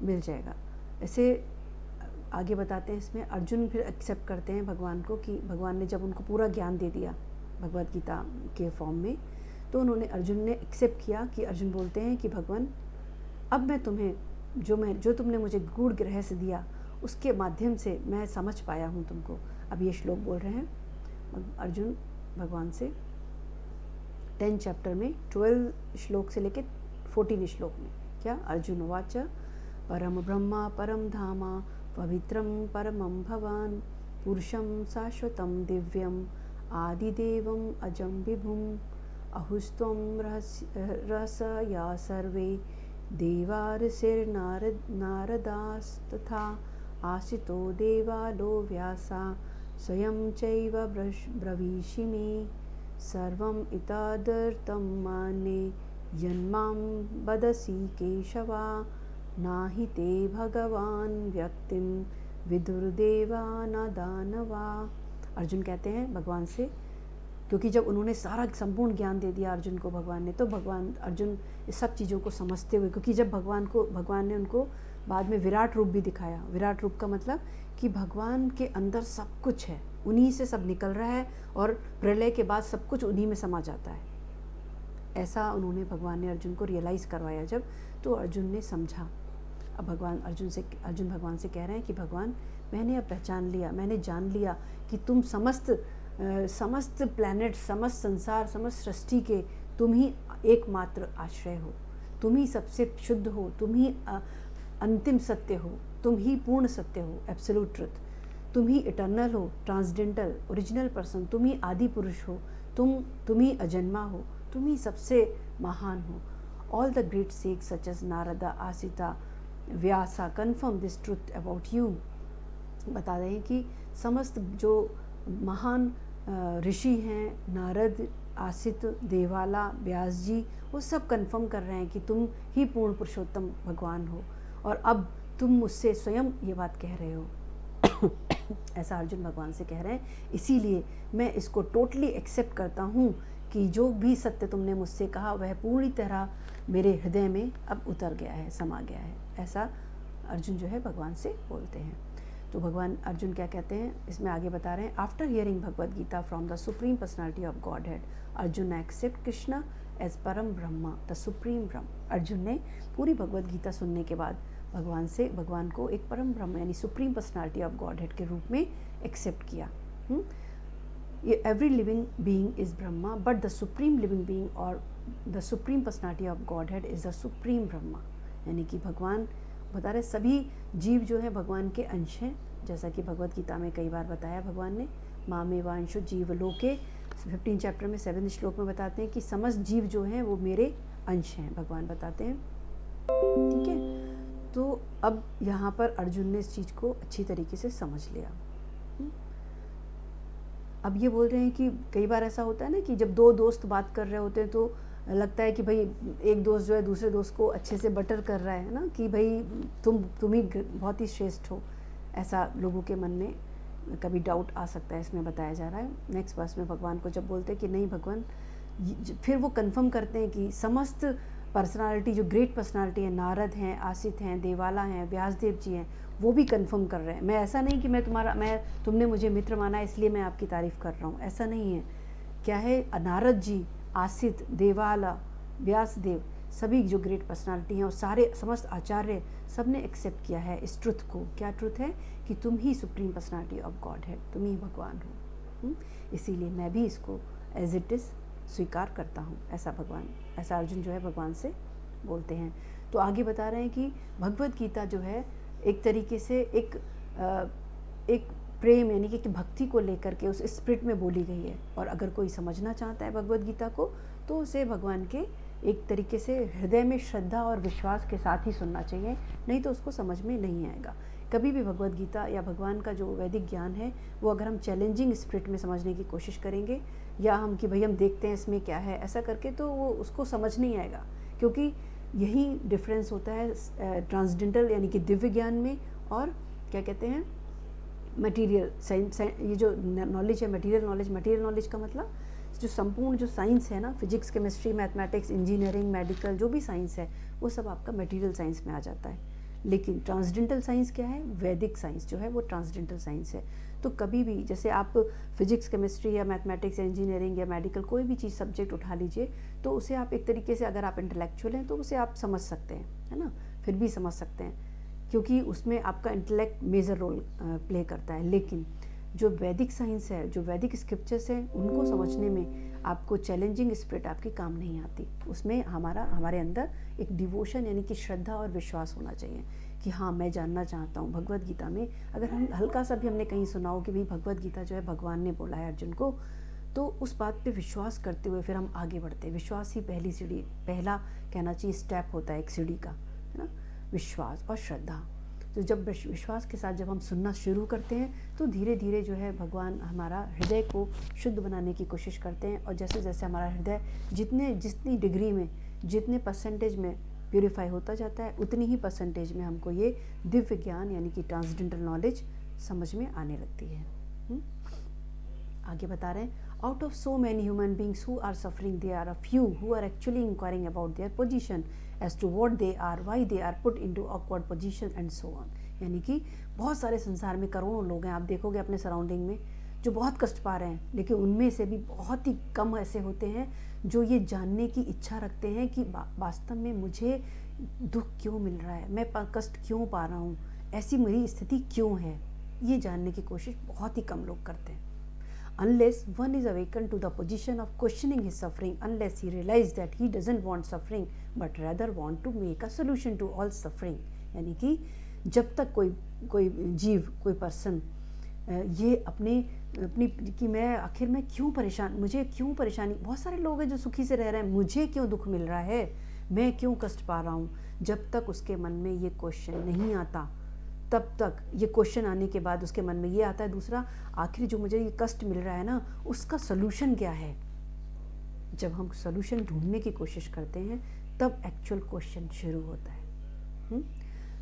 मिल जाएगा। ऐसे आगे बताते हैं इसमें अर्जुन फिर एक्सेप्ट करते हैं भगवान को कि भगवान ने जब उनको पूरा ज्ञान दे दिया भगवत गीता के फॉर्म में, तो अर्जुन ने एक्सेप्ट किया कि अर्जुन बोलते हैं कि भगवान अब मैं तुम्हें जो तुमने मुझे गूढ़ रहस्य दिया उसके माध्यम से मैं समझ पाया हूँ तुमको। अब ये श्लोक बोल रहे हैं अर्जुन भगवान से 10 चैप्टर में 12 श्लोक से लेके 14 श्लोक में। क्या? अर्जुन उवाच परम ब्रह्मा परम धामा पवित्रम परमं भवान पुरुषं शाश्वतं दिव्यम आदिदेवम अजं विभुम अहुस्त्वं रहस्या सर्वे नारदास्तथा आसितो देवालो व्यासा स्वयं चैव ब्रवीषिमे सर्वम् इतदर्थं माने यन्मां वदसि केशवा नाहि ते भगवान व्यक्तिं विदुर्देवा न दानवा। अर्जुन कहते हैं भगवान से, क्योंकि जब उन्होंने सारा संपूर्ण ज्ञान दे दिया अर्जुन को भगवान ने, तो अर्जुन इस सब चीज़ों को समझते हुए, क्योंकि जब भगवान ने उनको बाद में विराट रूप भी दिखाया। विराट रूप का मतलब कि भगवान के अंदर सब कुछ है, उन्हीं से सब निकल रहा है और प्रलय के बाद सब कुछ उन्हीं में समा जाता है। ऐसा उन्होंने भगवान ने अर्जुन को रियलाइज़ करवाया जब, तो अर्जुन ने समझा। अब अर्जुन भगवान से कह रहे हैं कि भगवान मैंने अब पहचान लिया, मैंने जान लिया कि तुम समस्त प्लैनेट, समस्त संसार, समस्त सृष्टि के तुम ही एकमात्र आश्रय हो, तुम ही सबसे शुद्ध हो, तुम ही अंतिम सत्य हो, तुम ही पूर्ण सत्य हो, एब्सोल्यूट ट्रुथ, तुम ही इटर्नल हो, ट्रांसडेंटल, ओरिजिनल पर्सन, तुम ही आदि पुरुष हो, तुम ही अजन्मा हो, तुम ही सबसे महान हो। ऑल द ग्रेट सेक्स such as Narada, Asita, Vyasa confirm this truth about you. बता रहे हैं कि समस्त जो महान ऋषि हैं, नारद, आसित, देवाला, व्यास जी, वो सब कन्फर्म कर रहे हैं कि तुम ही पूर्ण पुरुषोत्तम भगवान हो और अब तुम मुझसे स्वयं ये बात कह रहे हो। ऐसा अर्जुन भगवान से कह रहे हैं। इसीलिए मैं इसको टोटली एक्सेप्ट करता हूँ कि जो भी सत्य तुमने मुझसे कहा वह पूरी तरह मेरे हृदय में अब उतर गया है, समा गया है। ऐसा अर्जुन जो है भगवान से बोलते हैं। तो भगवान अर्जुन क्या कहते हैं इसमें आगे बता रहे हैं, after hearing Bhagavad Gita from the supreme personality of godhead Arjun accept Krishna as Param Brahma the supreme ब्रह्म। अर्जुन ने पूरी भगवद गीता सुनने के बाद भगवान को एक परम ब्रह्म यानी supreme personality of godhead के रूप में एक्सेप्ट किया। Every living being is Brahma but the supreme living being और the supreme personality of godhead is the supreme Brahma. यानी कि भगवान बता रहे सभी जीव जो है भगवान के अंश हैं, जैसा कि भगवद गीता में कई बार बताया भगवान ने, मामे वांशु जीव लोके 15 चैप्टर में 7 श्लोक में बताते हैं कि समस्त जीव जो हैं वो मेरे अंश हैं, भगवान बताते हैं। ठीक है, तो अब यहाँ पर अर्जुन ने इस चीज़ को अच्छी तरीके से समझ लिया। अब ये बोल रहे हैं कि कई बार ऐसा होता है ना कि जब दो दोस्त बात कर रहे होते हैं तो लगता है कि भाई एक दोस्त जो है दूसरे दोस्त को अच्छे से बटर कर रहा है ना, कि भाई तुम ही बहुत ही श्रेष्ठ हो, ऐसा लोगों के मन में कभी डाउट आ सकता है। इसमें बताया जा रहा है नेक्स्ट वर्स में भगवान को जब बोलते हैं कि नहीं भगवान, फिर वो कंफर्म करते हैं कि समस्त पर्सनालिटी जो ग्रेट पर्सनालिटी है, नारद हैं, आसित हैं, देवाला हैं, व्यासदेव जी हैं, वो भी कंफर्म कर रहे हैं। मैं ऐसा नहीं कि तुमने मुझे मित्र माना इसलिए मैं आपकी तारीफ़ कर रहा हूँ, ऐसा नहीं है। क्या है, नारद जी, आसित, देवाला, व्यासदेव, सभी जो ग्रेट पर्सनालिटी हैं और सारे समस्त आचार्य सब ने एक्सेप्ट किया है इस ट्रुथ को। क्या ट्रुथ है कि तुम ही सुप्रीम पर्सनालिटी ऑफ गॉड है, तुम ही भगवान हो। इसीलिए मैं भी इसको एज इट इज़ स्वीकार करता हूँ, ऐसा अर्जुन जो है भगवान से बोलते हैं। तो आगे बता रहे हैं कि भगवद गीता जो है एक तरीके से एक प्रेम यानी कि भक्ति को लेकर के उस स्पिरिट में बोली गई है। और अगर कोई समझना चाहता है भगवद गीता को तो उसे भगवान के एक तरीके से हृदय में श्रद्धा और विश्वास के साथ ही सुनना चाहिए, नहीं तो उसको समझ में नहीं आएगा। कभी भी भगवद गीता या भगवान का जो वैदिक ज्ञान है वो अगर हम चैलेंजिंग स्पिरिट में समझने की कोशिश करेंगे या हम कि भाई हम देखते हैं इसमें क्या है, ऐसा करके तो वो उसको समझ नहीं आएगा। क्योंकि यही डिफरेंस होता है ट्रांसडेंटल यानी कि दिव्य ज्ञान में और क्या कहते हैं मटेरियल साइंस। ये जो नॉलेज है मटेरियल नॉलेज का मतलब जो संपूर्ण जो साइंस है ना, physics, chemistry, mathematics, engineering, medical, जो भी साइंस है वो सब आपका मटेरियल साइंस में आ जाता है। लेकिन ट्रांसडेंटल साइंस क्या है, वैदिक साइंस जो है वो ट्रांसडेंटल साइंस है। तो कभी भी जैसे आप फिजिक्स, केमिस्ट्री या मैथमेटिक्स या इंजीनियरिंग या मेडिकल कोई भी चीज़ सब्जेक्ट उठा लीजिए तो उसे आप एक तरीके से अगर आप इंटेलेक्चुअल हैं तो उसे आप समझ सकते हैं, है ना, फिर भी समझ सकते हैं क्योंकि उसमें आपका इंटेलेक्ट मेजर रोल प्ले करता है। लेकिन जो वैदिक साइंस है, जो वैदिक स्क्रिप्चर्स हैं, उनको समझने में आपको चैलेंजिंग स्पिरिट आपकी काम नहीं आती। उसमें हमारे अंदर एक डिवोशन यानी कि श्रद्धा और विश्वास होना चाहिए कि हाँ मैं जानना चाहता हूँ। भगवद गीता में अगर हम हल्का सा भी हमने कहीं सुना हो कि भाई भगवद गीता जो है भगवान ने बोला है अर्जुन को, तो उस बात पे विश्वास करते हुए फिर हम आगे बढ़ते हैं। विश्वास ही पहली सीढ़ी, पहला कहना चाहिए स्टेप होता है एक सीढ़ी का, है ना, विश्वास और श्रद्धा। तो जब विश्वास के साथ जब हम सुनना शुरू करते हैं तो धीरे धीरे जो है भगवान हमारा हृदय को शुद्ध बनाने की कोशिश करते हैं। और जैसे जैसे हमारा हृदय जितनी डिग्री में, जितने परसेंटेज में प्यूरिफाई होता जाता है, उतनी ही परसेंटेज में हमको ये दिव्य ज्ञान यानी कि ट्रांसडेंटल नॉलेज समझ में आने लगती है। आगे बता रहे हैं, out of so many human beings who are suffering there are a few who are actually inquiring about their position as to what they are, why they are put into awkward position and so on. यानी कि बहुत सारे संसार में करोड़ों लोग हैं, आप देखोगे अपने सराउंडिंग में, जो बहुत कष्ट पा रहे हैं, लेकिन उनमें से भी बहुत ही कम ऐसे होते हैं जो ये जानने की इच्छा रखते हैं कि वास्तव में मुझे दुख क्यों मिल रहा है, मैं कष्ट क्यों पा रहा हूँ, ऐसी मेरी स्थिति क्यों है, ये जानने की कोशिश बहुत ही कम लोग करते हैं। Unless one is awakened to the position of questioning his suffering, unless he realizes that he doesn't want suffering but rather want to make a solution to all suffering, यानी कि जब तक कोई जीव, कोई पर्सन ये अपनी कि मैं क्यों परेशान, मुझे क्यों परेशानी, बहुत सारे लोग हैं जो सुखी से रह रहे हैं, मुझे क्यों दुख मिल रहा है, मैं क्यों कष्ट पा रहा हूँ, जब तक उसके मन में ये क्वेश्चन नहीं आता, तब तक ये क्वेश्चन आने के बाद उसके मन में ये आता है दूसरा, आखिर जो मुझे ये कष्ट मिल रहा है ना, उसका सलूशन क्या है। जब हम सलूशन ढूंढने की कोशिश करते हैं तब एक्चुअल क्वेश्चन शुरू होता है।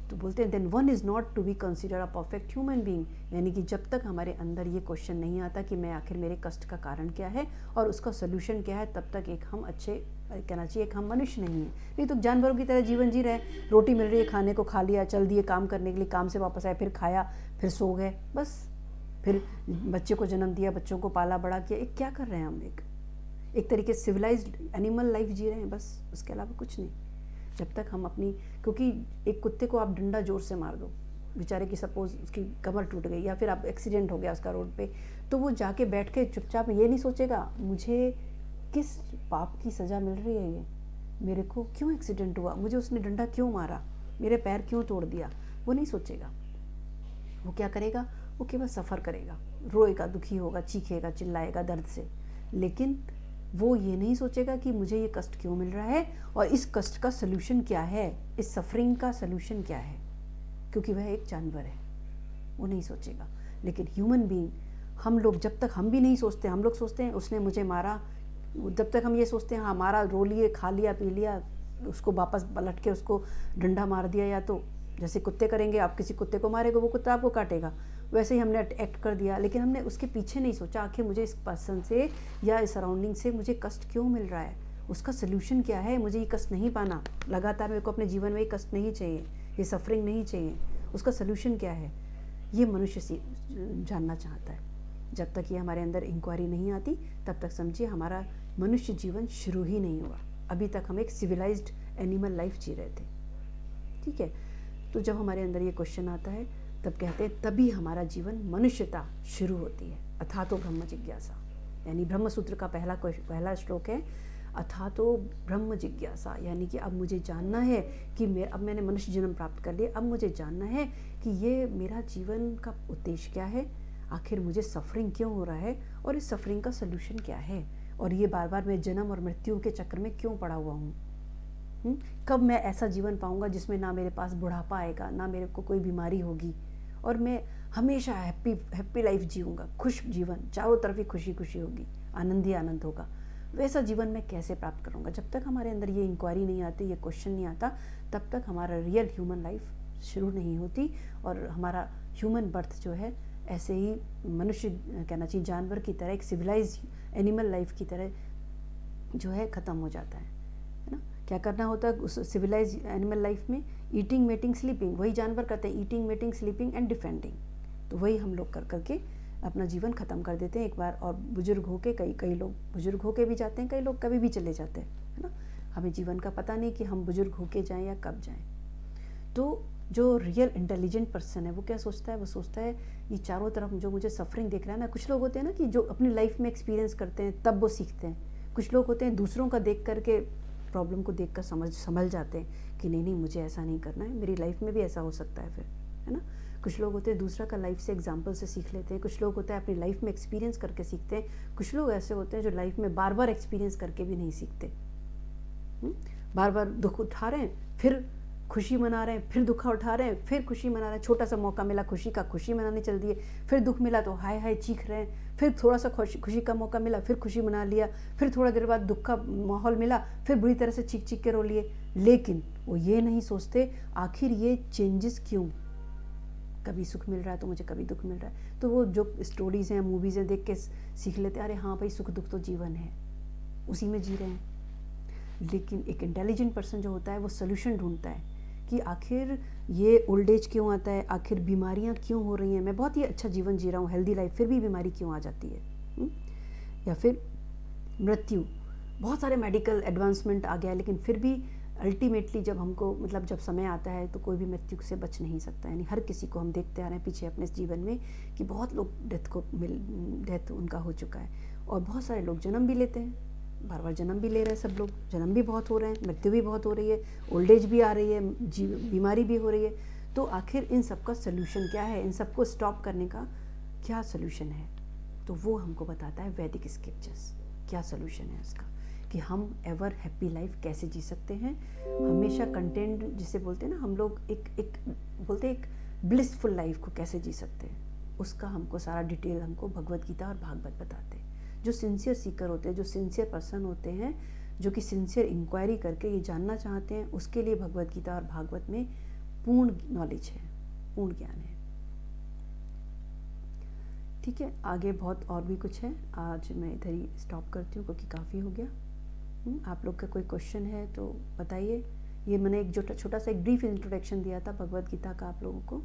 तो बोलते हैं then one is not to be consider a perfect human being, यानी कि जब तक हमारे अंदर ये क्वेश्चन नहीं आता कि मैं आखिर मेरे कष्ट का कारण क्या है और उसका सलूशन क्या है, तब तक एक हम अच्छे कहना चाहिए कि हम मनुष्य नहीं हैं, नहीं तो जानवरों की तरह जीवन जी रहे हैं। रोटी मिल रही है खाने को, खा लिया, चल दिए काम करने के लिए, काम से वापस आए, फिर खाया, फिर सो गए, बस। फिर बच्चे को जन्म दिया, बच्चों को पाला बड़ा किया। एक क्या कर रहे हैं हम? एक तरीके से सिविलाइज्ड एनिमल लाइफ जी रहे हैं, बस, उसके अलावा कुछ नहीं। जब तक हम अपनी, क्योंकि एक कुत्ते को आप डंडा जोर से मार दो, बेचारे की सपोज उसकी कमर टूट गई या फिर आप एक्सीडेंट हो गया उसका रोड पे, तो वो जाके बैठ के चुपचाप ये नहीं सोचेगा मुझे किस पाप की सज़ा मिल रही है, ये मेरे को क्यों एक्सीडेंट हुआ, मुझे उसने डंडा क्यों मारा, मेरे पैर क्यों तोड़ दिया, वो नहीं सोचेगा। वो क्या करेगा? वो केवल सफ़र करेगा, रोएगा, दुखी होगा, चीखेगा, चिल्लाएगा दर्द से, लेकिन वो ये नहीं सोचेगा कि मुझे ये कष्ट क्यों मिल रहा है और इस कष्ट का सलूशन क्या है, इस सफरिंग का सलूशन क्या है, क्योंकि वह एक जानवर है, वो नहीं सोचेगा। लेकिन ह्यूमन बीइंग, हम लोग, जब तक हम भी नहीं सोचते, हम लोग सोचते हैं उसने मुझे मारा, जब तक हम ये सोचते हैं हाँ मारा, रो लिए, खा लिया, पी लिया, उसको वापस पलट के उसको डंडा मार दिया, या तो जैसे कुत्ते करेंगे, आप किसी कुत्ते को मारेगा, वो कुत्ता आपको काटेगा, वैसे ही हमने एक्ट कर दिया, लेकिन हमने उसके पीछे नहीं सोचा आखिर मुझे इस पर्सन से या इस सराउंडिंग से मुझे कष्ट क्यों मिल रहा है, उसका सोल्यूशन क्या है, मुझे ये कष्ट नहीं पाना, लगातार मेरे को अपने जीवन में ये कष्ट नहीं चाहिए, ये सफरिंग नहीं चाहिए, उसका सोल्यूशन क्या है, ये मनुष्य जानना चाहता है। जब तक ये हमारे अंदर इंक्वायरी नहीं आती, तब तक समझिए हमारा मनुष्य जीवन शुरू ही नहीं हुआ। अभी तक हम एक सिविलाइज्ड एनिमल लाइफ जी रहे थे, ठीक है। तो जब हमारे अंदर ये क्वेश्चन आता है, तब कहते हैं तभी हमारा जीवन, मनुष्यता शुरू होती है। अथातो ब्रह्म जिज्ञासा, यानी ब्रह्म सूत्र का पहला श्लोक है, अथातो ब्रह्म जिज्ञासा, यानी कि अब मुझे जानना है कि अब मैंने मनुष्य जन्म प्राप्त कर लिया, अब मुझे जानना है कि ये मेरा जीवन का उद्देश्य क्या है, आखिर मुझे सफरिंग क्यों हो रहा है और इस सफरिंग का सलूशन क्या है, और ये बार बार मैं जन्म और मृत्यु के चक्र में क्यों पड़ा हुआ हूँ। कब मैं ऐसा जीवन पाऊंगा जिसमें ना मेरे पास बुढ़ापा आएगा, ना मेरे को कोई बीमारी होगी, और मैं हमेशा हैप्पी लाइफ जीऊँगा, खुश जीवन, चारों तरफ ही खुशी खुशी होगी, आनंद ही आनंद होगा। वैसा जीवन मैं कैसे प्राप्त करूँगा? जब तक हमारे अंदर ये इंक्वायरी नहीं आती, ये क्वेश्चन नहीं आता, तब तक हमारा रियल ह्यूमन लाइफ शुरू नहीं होती, और हमारा ह्यूमन बर्थ जो है ऐसे ही मनुष्य, कहना चाहिए जानवर की तरह, एक सिविलाइज एनिमल लाइफ की तरह जो है ख़त्म हो जाता है ना। क्या करना होता है उस सिविलाइज एनिमल लाइफ में? ईटिंग, मेटिंग, स्लीपिंग, वही जानवर करते हैं, eating, mating, sleeping and defending. तो वही हम लोग कर करके अपना जीवन ख़त्म कर देते हैं एक बार, और बुजुर्ग होके, कई लोग बुजुर्ग होके भी जाते हैं, कई लोग कभी भी चले जाते हैं, है ना। हमें जीवन का पता नहीं कि हम बुजुर्ग होके जाएं या कब जाएं। तो जो रियल इंटेलिजेंट पर्सन है वो क्या सोचता है? वो सोचता है ये चारों तरफ जो मुझे सफरिंग दिख रहा है ना, कुछ लोग होते हैं ना कि जो अपनी लाइफ में एक्सपीरियंस करते हैं तब वो सीखते हैं, कुछ लोग होते हैं दूसरों का देख करके, प्रॉब्लम को देखकर समझ जाते हैं कि नहीं मुझे ऐसा नहीं करना है, मेरी लाइफ में भी ऐसा हो सकता है फिर, है ना। कुछ लोग होते हैं दूसरा का लाइफ से एग्जाम्पल से सीख लेते हैं, कुछ लोग होते हैं अपनी लाइफ में एक्सपीरियंस करके सीखते हैं, कुछ लोग ऐसे होते हैं जो लाइफ में बार बार एक्सपीरियंस करके भी नहीं सीखते, बार बार दुख उठा रहे हैं, फिर खुशी मना रहे हैं, फिर दुख उठा रहे हैं, फिर खुशी मना रहे हैं, छोटा सा मौका मिला खुशी का, खुशी मनाने चल दिए, फिर दुख मिला तो हाय हाय चीख रहे हैं, फिर थोड़ा सा खुशी का मौका मिला, फिर खुशी मना लिया, फिर थोड़ा देर बाद दुख का माहौल मिला, फिर बुरी तरह से चीख चीख के रो लिए। लेकिन वो ये नहीं सोचते आखिर ये चेंजेस क्यों, कभी सुख मिल रहा है तो मुझे कभी दुख मिल रहा है। तो वो जो स्टोरीज़ हैं, मूवीज़ हैं, देख के सीख लेते हैं, अरे हाँ भाई सुख दुख तो जीवन है, उसी में जी रहे हैं। लेकिन एक इंटेलिजेंट पर्सन जो होता है वो सोल्यूशन ढूंढता है कि आखिर ये ओल्ड एज क्यों आता है, आखिर बीमारियां क्यों हो रही हैं, मैं बहुत ही अच्छा जीवन जी रहा हूँ, हेल्दी लाइफ, फिर भी बीमारी क्यों आ जाती है, या फिर मृत्यु, बहुत सारे मेडिकल एडवांसमेंट आ गया है, लेकिन फिर भी अल्टीमेटली जब हमको, मतलब जब समय आता है तो कोई भी मृत्यु से बच नहीं सकता। यानी हर किसी को हम देखते आ रहे हैं पीछे अपने जीवन में कि बहुत लोग डेथ उनका हो चुका है, और बहुत सारे लोग जन्म भी लेते हैं, बार बार जन्म भी ले रहे हैं, सब लोग जन्म भी बहुत हो रहे हैं, मृत्यु भी बहुत हो रही है, ओल्ड एज भी आ रही है, बीमारी भी हो रही है। तो आखिर इन सब का सोल्यूशन क्या है, इन सबको स्टॉप करने का क्या सोल्यूशन है? तो वो हमको बताता है वैदिक स्क्रिप्चर्स। क्या सोल्यूशन है उसका, कि हम एवर हैप्पी लाइफ कैसे जी सकते हैं, हमेशा कंटेंट जिसे बोलते हैं ना हम लोग, एक बोलते हैं एक ब्लिसफुल लाइफ को कैसे जी सकते हैं, उसका हमको सारा डिटेल हमको भगवत गीता और भागवत बताते हैं। जो सिंसियर सीकर होते हैं, जो सिंसियर पर्सन होते हैं, जो कि सिंसियर इंक्वायरी करके ये जानना चाहते हैं, उसके लिए भगवत गीता और भागवत में पूर्ण नॉलेज है, पूर्ण ज्ञान है। ठीक है, आगे बहुत और भी कुछ है, आज मैं इधर ही स्टॉप करती हूँ क्योंकि काफ़ी हो गया। आप लोग का कोई क्वेश्चन है तो बताइए। ये मैंने एक जो छोटा सा एक ब्रीफ इंट्रोडक्शन दिया था भगवत गीता का आप लोगों को।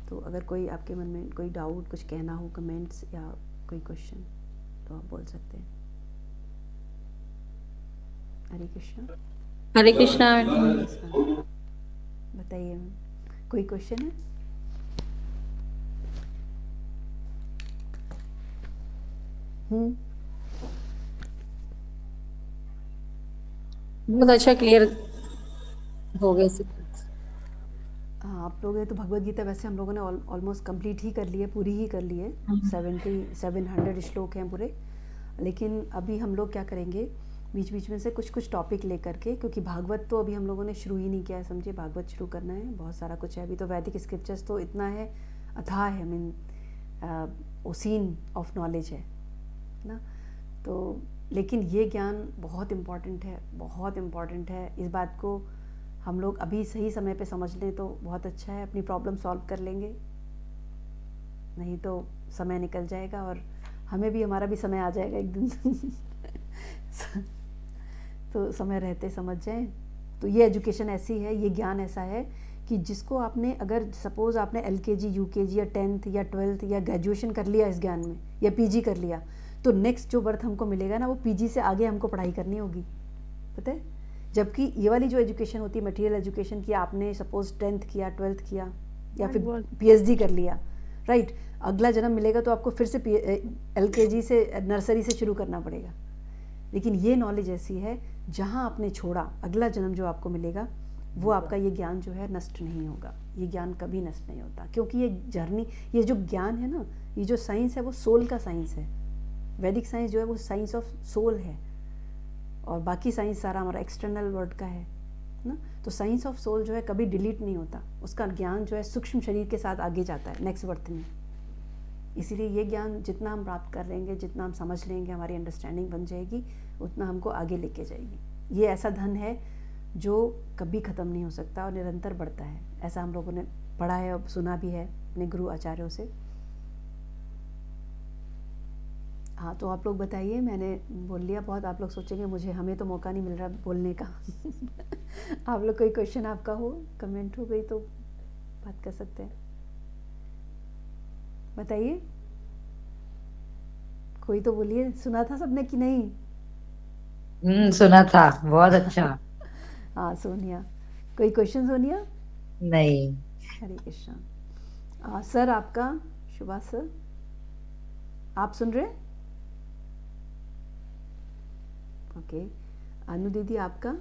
तो अगर कोई आपके मन में कोई डाउट, कुछ कहना हो, कमेंट्स या कोई क्वेश्चन, तो आप बोल सकते हैं। हरे कृष्णा। हरे कृष्णा। Yes, ma'am. बताइए मैम, कोई क्वेश्चन है? बहुत अच्छा क्लियर हो गया सब। हाँ, आप लोगों ने तो भगवत गीता वैसे हम लोगों ने ऑलमोस्ट कंप्लीट ही कर ली है, पूरी ही कर ली है। 700 श्लोक हैं पूरे। लेकिन अभी हम लोग क्या करेंगे, बीच बीच में से कुछ कुछ टॉपिक लेकर के, क्योंकि भागवत तो अभी हम लोगों ने शुरू ही नहीं किया है, समझिए। भागवत शुरू करना है, बहुत सारा कुछ है अभी तो। वैदिक स्क्रिप्चर्स तो इतना है, अथाह है, ओसीन ऑफ नॉलेज है ना। तो लेकिन ये ज्ञान बहुत इम्पॉर्टेंट है, बहुत इम्पॉर्टेंट है। इस बात को हम लोग अभी सही समय पे समझ लें तो बहुत अच्छा है, अपनी प्रॉब्लम सॉल्व कर लेंगे। नहीं तो समय निकल जाएगा और हमें भी, हमारा भी समय आ जाएगा एक दिन। तो समय रहते समझ जाएं। तो ये एजुकेशन ऐसी है, ये ज्ञान ऐसा है कि जिसको आपने, अगर सपोज़ आपने LKG, UKG या 10th या 12th या ग्रेजुएशन कर लिया इस ज्ञान में, या PG कर लिया, तो नेक्स्ट जो बर्थ हमको मिलेगा ना, वो PG से आगे हमको पढ़ाई करनी होगी, पता है। जबकि ये वाली जो एजुकेशन होती है, मटेरियल एजुकेशन की, आपने सपोज 10th किया, 12th किया या फिर PhD कर लिया, राइट, अगला जन्म मिलेगा तो आपको फिर से LKG से, नर्सरी से शुरू करना पड़ेगा। लेकिन ये नॉलेज ऐसी है, जहाँ आपने छोड़ा, अगला जन्म जो आपको मिलेगा, वो आपका ये ज्ञान जो है नष्ट नहीं होगा। ये ज्ञान कभी नष्ट नहीं होता, क्योंकि ये जर्नी, ये जो ज्ञान है ना, ये जो साइंस है वो सोल का साइंस है। वैदिक साइंस जो है वो साइंस ऑफ सोल है, और बाकी साइंस सारा हमारा एक्सटर्नल वर्ल्ड का है ना। तो साइंस ऑफ सोल जो है कभी डिलीट नहीं होता, उसका ज्ञान जो है सूक्ष्म शरीर के साथ आगे जाता है नेक्स्ट बर्थ में। इसीलिए ये ज्ञान जितना हम प्राप्त कर लेंगे, जितना हम समझ लेंगे, हमारी अंडरस्टैंडिंग बन जाएगी, उतना हमको आगे लेके जाएगी। ये ऐसा धन है जो कभी ख़त्म नहीं हो सकता और निरंतर बढ़ता है। ऐसा हम लोगों ने पढ़ा है और सुना भी है अपने गुरु आचार्यों से। हाँ, तो आप लोग बताइए, मैंने बोल लिया बहुत, आप लोग सोचेंगे मुझे, हमें तो मौका नहीं मिल रहा बोलने का। आप लोग कोई क्वेश्चन आपका हो, कमेंट हो गई तो बात कर सकते हैं, बताइए। कोई तो बोलिए, सुना था सबने कि नहीं? सुना था, बहुत अच्छा। हाँ सोनिया, कोई क्वेश्चन सोनिया? नहीं। हरे कृष्णा। सर आपका, सुभाष सर, आप सुन रहे? ओके। अनु दीदी आपका?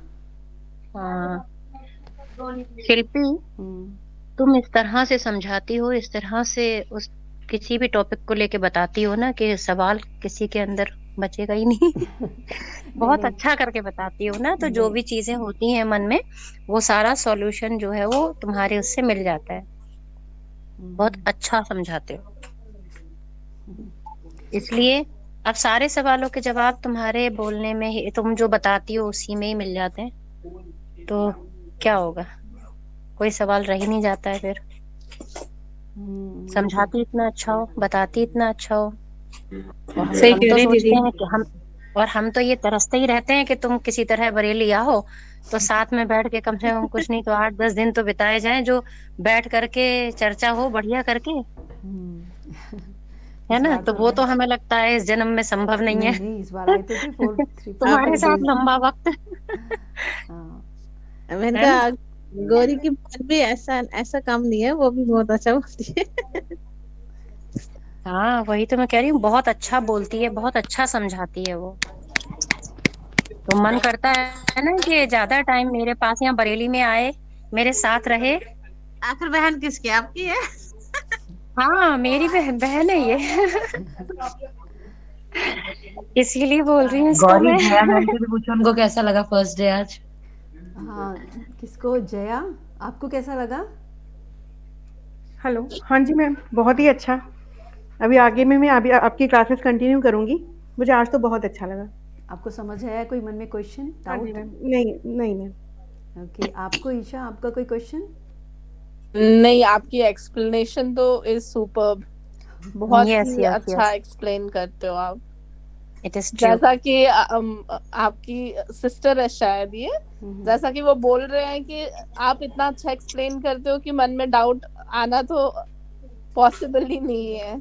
शिल्पी, तुम इस तरह से समझाती हो, इस तरह से उस किसी भी टॉपिक को लेके बताती हो ना, कि सवाल किसी के अंदर बचेगा ही नहीं। बहुत नहीं, अच्छा करके बताती हो ना, तो जो भी चीजें होती हैं मन में, वो सारा सॉल्यूशन जो है वो तुम्हारे उससे मिल जाता है। बहुत अच्छा समझाते हो, इसलिए अब सारे सवालों के जवाब तुम्हारे बोलने में ही, तुम जो बताती हो उसी में ही मिल जाते हैं। तो क्या होगा, कोई सवाल रह ही नहीं जाता है फिर। समझाती इतना अच्छा हो, बताती इतना अच्छा हो, और सही हम कह तो रहे हैं सोचते दीदी। हैं कि हम तो ये तरसते ही रहते हैं कि तुम किसी तरह बरेली आओ, तो साथ में बैठ के कम से कम कुछ नहीं तो 8-10 दिन तो बिताए जाएं, जो बैठ करके चर्चा हो बढ़िया करके, है इस ना। बार तो तो वो आए, तो हमें लगता है इस जन्म में संभव नहीं नहीं है। नहीं, इस बार आए तो थे 4-5 तुम्हारे साथ days। लंबा वक्त, हाँ, मैंने है ना। कहा गौरी की बहन भी ऐसा ऐसा काम नहीं है, वो भी बहुत अच्छा बोलती है। हाँ, वही तो मैं कह रही हूँ, बहुत अच्छा बोलती है, बहुत अच्छा समझाती है वो। तो मन करता है ना कि ज्यादा टाइम मेरे पास यहाँ बरेली में आए, मेरे साथ रहे। आखिर बहन किसकी, आपकी है? हाँ, मेरी बहन है ये। इसीलिए बोल रही हूँ इसको गौरी, मैं। जया मैम से भी पूछो उनको कैसा लगा फर्स्ट डे आज। हाँ, किसको? जया, आपको कैसा लगा? हेलो, हाँ जी मैम, बहुत ही अच्छा। अभी आगे में मैं अभी आपकी क्लासेस कंटिन्यू करूँगी। मुझे आज तो बहुत अच्छा लगा। आपको समझ आया? कोई मन में क्वेश्चन, हाँ जी डाउट? मैम। नहीं नहीं मैम। ओके, आपको ईशा, आपका कोई क्वेश्चन? नहीं, आपकी एक्सप्लेनेशन तो इज सुपर्ब, बहुत यस ही यस अच्छा यस। एक्सप्लेन करते हो आप। It is true. जैसा कि आपकी सिस्टर है शायद ये, जैसा कि वो बोल रहे हैं कि आप इतना अच्छा एक्सप्लेन करते हो कि मन में डाउट आना तो पॉसिबल ही नहीं है।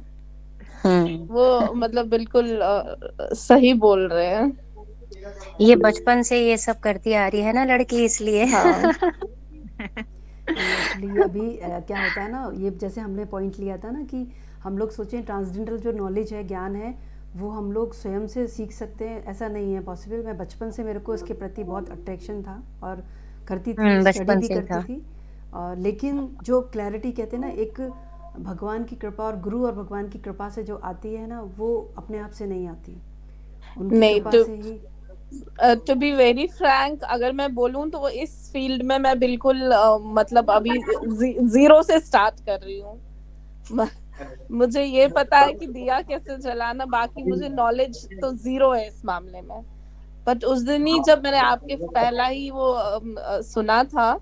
वो मतलब बिल्कुल सही बोल रहे हैं। ये बचपन से ये सब करती आ रही है ना लड़की, इसलिए। हाँ एक्चुअली अभी क्या होता है ना, ये जैसे हमने पॉइंट लिया था ना कि हम लोग सोचें ट्रांसजेंडर जो नॉलेज है, ज्ञान है, वो हम लोग स्वयं से सीख सकते हैं, ऐसा नहीं है पॉसिबल। मैं बचपन से मेरे को इसके प्रति बहुत अट्रैक्शन था और करती थी, स्टडी बचपन भी से ही करती था। थी। और लेकिन जो क्लैरिटी कहते हैं ना, एक भगवान की कृपा और गुरु और भगवान की कृपा से जो आती है ना, वो अपने आप से नहीं आती, उनकी नहीं, कृपा से ही। टू बी वेरी फ्रैंक, अगर मैं बोलूं तो इस फील्ड में मैं बिल्कुल मतलब अभी जीरो से स्टार्ट कर रही हूँ। मुझे ये पता है कि दिया कैसे जलाना, बाकी मुझे नॉलेज तो जीरो है इस मामले में। बट उस दिन ही जब मैंने आपके पहला ही वो सुना था,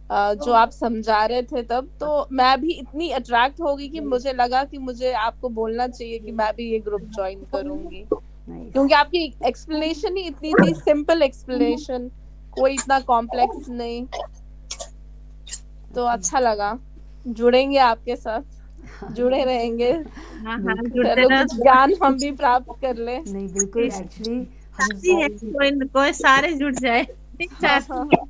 जो आप समझा रहे थे, तब तो मैं भी इतनी अट्रैक्ट हो गई कि मुझे लगा कि मुझे आपको बोलना चाहिए कि मैं भी ये ग्रुप ज्वाइन करूंगी, क्योंकि आपकी एक्सप्लेनेशन ही इतनी थी, सिंपल एक्सप्लेनेशन, कोई इतना कॉम्प्लेक्स नहीं। तो अच्छा लगा, जुड़ेंगे आपके साथ, जुड़े रहेंगे। हाँ हाँ, बिल्कुल। जुड़ते चलो रहो कुछ तो ज्ञान बहुत हम कुछ भी प्राप्त कर ले। नहीं बिल्कुल, एक्चुअली हम चाहती है कि कोई कोई सारे जुड़ जाए, नहीं हाँ चाहती। हाँ हाँ।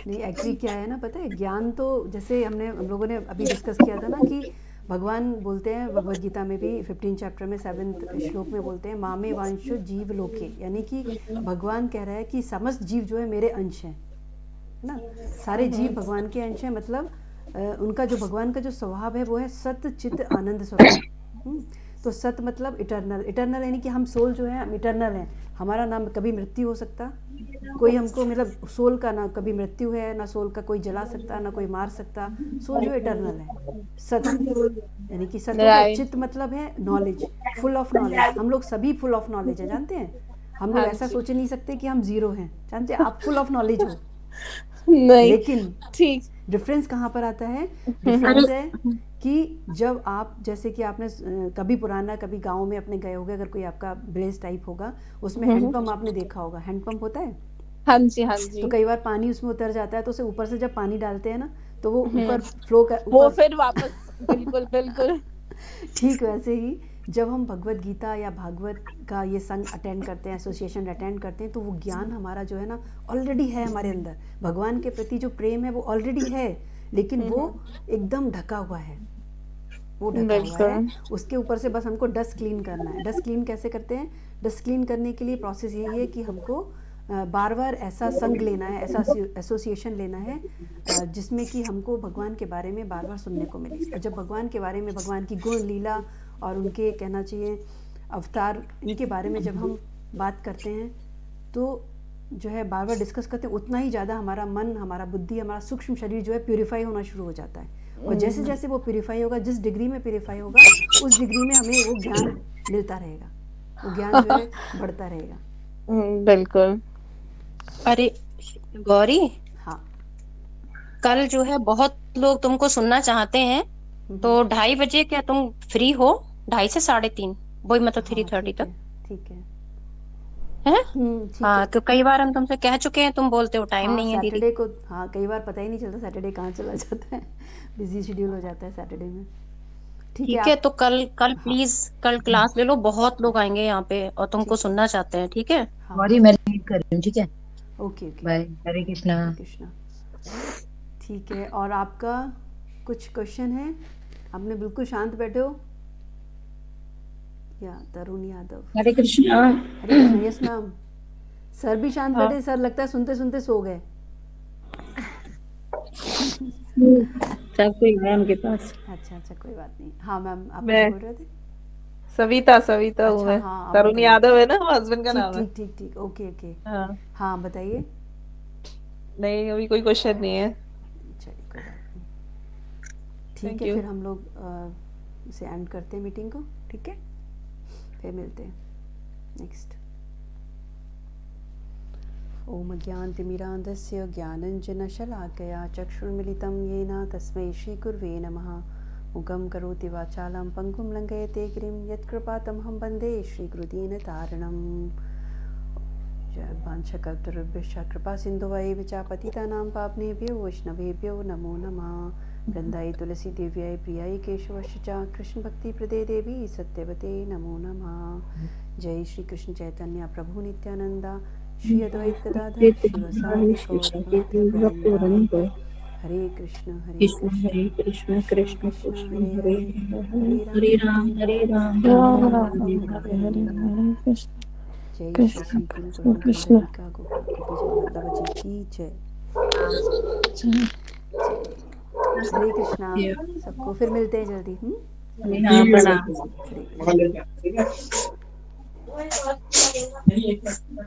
नहीं, एक्चुअली क्या है ना, पता है, ज्ञान तो जैसे हम लोगों ने अभी डिस्कस किया था ना कि भगवान बोलते हैं भगवद गीता में भी 15 चैप्टर में 7th श्लोक में बोलते हैं, मामे वांशो जीव लोके, यानी कि भगवान कह रहा है कि समस्त जीव जो है मेरे अंश हैं, है ना। सारे जीव भगवान के अंश हैं, मतलब उनका जो भगवान का जो स्वभाव है वो है सत चित आनंद स्वरूप। तो सत मतलब इटर्नल, इटर्नल यानी कि हम सोल जो है हम इटर्नल हैं, हमारा नाम कभी मृत्यु हो सकता, कोई हमको मतलब सोल का ना कभी मृत्यु है, ना सोल का कोई जला सकता, ना कोई मार सकता, सोल जो इटर्नल है। सत यानी कि सत हो गया। राइट। चित मतलब है नॉलेज, फुल ऑफ नॉलेज, हम लोग सभी फुल ऑफ नॉलेज है, जानते हैं। हम लोग हाँ ऐसा जी। सोच नहीं सकते कि हम जीरो हैं, जानते हैं, आप फुल ऑफ नॉलेज हो। नहीं, लेकिन ठीक। डिफरेंस कहाँ पर आता है? डिफरेंस है कि जब आप, जैसे कि आपने कभी पुराना कभी गांव में अपने गए होगे, अगर कोई आपका विलेज टाइप होगा, उसमें हैंडपंप आपने देखा होगा, हैंडपंप होता है। हाँ जी हाँ तो जी। कई बार पानी उसमें उतर जाता है, तो उसे ऊपर से जब पानी डालते हैं ना, तो वो ऊपर फ्लो कर वो ऊपर। फिर वापस, बिल्कुल बिल्कुल। ठीक वैसे ही जब हम भगवत गीता या भागवत का ये संग अटेंड करते हैं, एसोसिएशन अटेंड करते हैं, तो वो ज्ञान हमारा जो है ना ऑलरेडी है हमारे अंदर, भगवान के प्रति जो प्रेम है वो ऑलरेडी है, लेकिन वो एकदम ढका हुआ है, वो ढका हुआ है। बिल्कुल। उसके ऊपर से बस हमको डस्ट क्लीन करना है। डस्ट क्लीन कैसे करते हैं? डस्ट क्लीन करने के लिए प्रोसेस यही है कि हमको बार बार ऐसा संग लेना है, ऐसा एसोसिएशन लेना है जिसमें कि हमको भगवान के बारे में बार बार सुनने को मिले। और जब भगवान के बारे में, भगवान की गुण लीला और उनके कहना चाहिए अवतार, इनके बारे में जब हम बात करते हैं, तो जो है बार बार डिस्कस करते हैं, उतना ही ज़्यादा हमारा मन, हमारा बुद्धि, हमारा सूक्ष्म शरीर जो है प्यूरिफाई होना शुरू हो जाता है। और जैसे जैसे वो प्यूरिफाई होगा, जिस डिग्री में प्यूरिफाई होगा, उस डिग्री में हमें वो ज्ञान मिलता रहेगा, वो ज्ञान जो है बढ़ता रहेगा। बिल्कुल। अरे गौरी, हाँ। कल जो है बहुत लोग तुमको सुनना चाहते हैं, तो 2:30 बजे क्या तुम फ्री हो? 2:30 से 3:30, वही मतलब 3:30 ठीक है, तक ठीक है। है। ठीक हाँ, है। तो कई बार हम तुमसे कह चुके हैं, तुम बोलते हो टाइम हाँ, नहीं है दीदी। सैटरडे को, हाँ कई बार पता ही नहीं चलता सैटरडे कहाँ चला जाता है, बिजी शेड्यूल हो जाता है सैटरडे में। ठीक है ठीक है, आप। तो कल कल हाँ प्लीज कल क्लास ले लो, बहुत लोग आएंगे यहाँ पे और तुमको ठीक है। सुनना चाहते हैं, ठीक है। हाँ गौरी हाँ। मैं लीड कर रही हूँ, ठीक है। Okay okay. बाय, हरे कृष्णा। हरे कृष्णा। ठीक है, और आपका कुछ क्वेश्चन है? आपने बिल्कुल शांत बैठे हो। या Tarun Yadav. Hare Krishna. Hare Krishna. Yes ma'am. Sir भी शांत हाँ। बैठे, सर लगता है सुनते सुनते सो गए। सब कोई है उनके पास। अच्छा अच्छा, कोई बात नहीं। हाँ मैम, आप कुछ मैं बोल रहे थे? सविता, सविता हूँ अच्छा मैं। हाँ, आप तरुण बताइए। यादव है ना, वो हस्बैंड का ठीक नाम है। ठीक ठीक ठीक, ओके ओके। हाँ। हाँ बताइए। नहीं, अभी कोई क्वेश्चन नहीं है। चलिए कोई बात नहीं। ठीक थैंक है, यू। फिर हम लोग इसे एंड करते हैं मीटिंग को, ठीक है, फिर मिलते हैं नेक्स्ट। ओम ज्ञानतिमिरान्धस्य ज्ञानञ्जनशलाकया चक्षुर्मिलितं येन तस्मै श्रीगुर्वे नमः। मुगं करोति वाचालं पंगुं लंघयते गिरिं यत्कृपातमहं वन्दे श्रीगुरुदीनतारिणम् वाञ्छकल्पतरुभ्यश्च कृपा सिन्धुवैव च पतितानां पावनेभ्यो वैष्णवेभ्यो नमो नमः। वृन्दायै तुलसी देव्याय प्रियाय केशवश्च च कृष्णभक्तिप्रदे देवी सत्यवते नमो नमः। जय श्री कृष्ण चैतन्य प्रभु नित्यानंदा श्री अद्वैत गदाधर शिवसादि गौरवृंद। हरे कृष्ण कृष्ण हरे कृष्ण कृष्ण कृष्ण कृष्ण हरे हरे हरे हरे हरे राम हरे राम राम राम राम राम हरे हरे हरे। हरे हरे कृष्ण जय श्री कृष्ण श्री गुरु कृष्ण गोविंद कृष्ण राधिका गोपीजन वल्लभ जी की जय। जय हरे कृष्णा सबको, फिर मिलते हैं जल्दी। हाँ प्रणाम। हरे कृष्णा।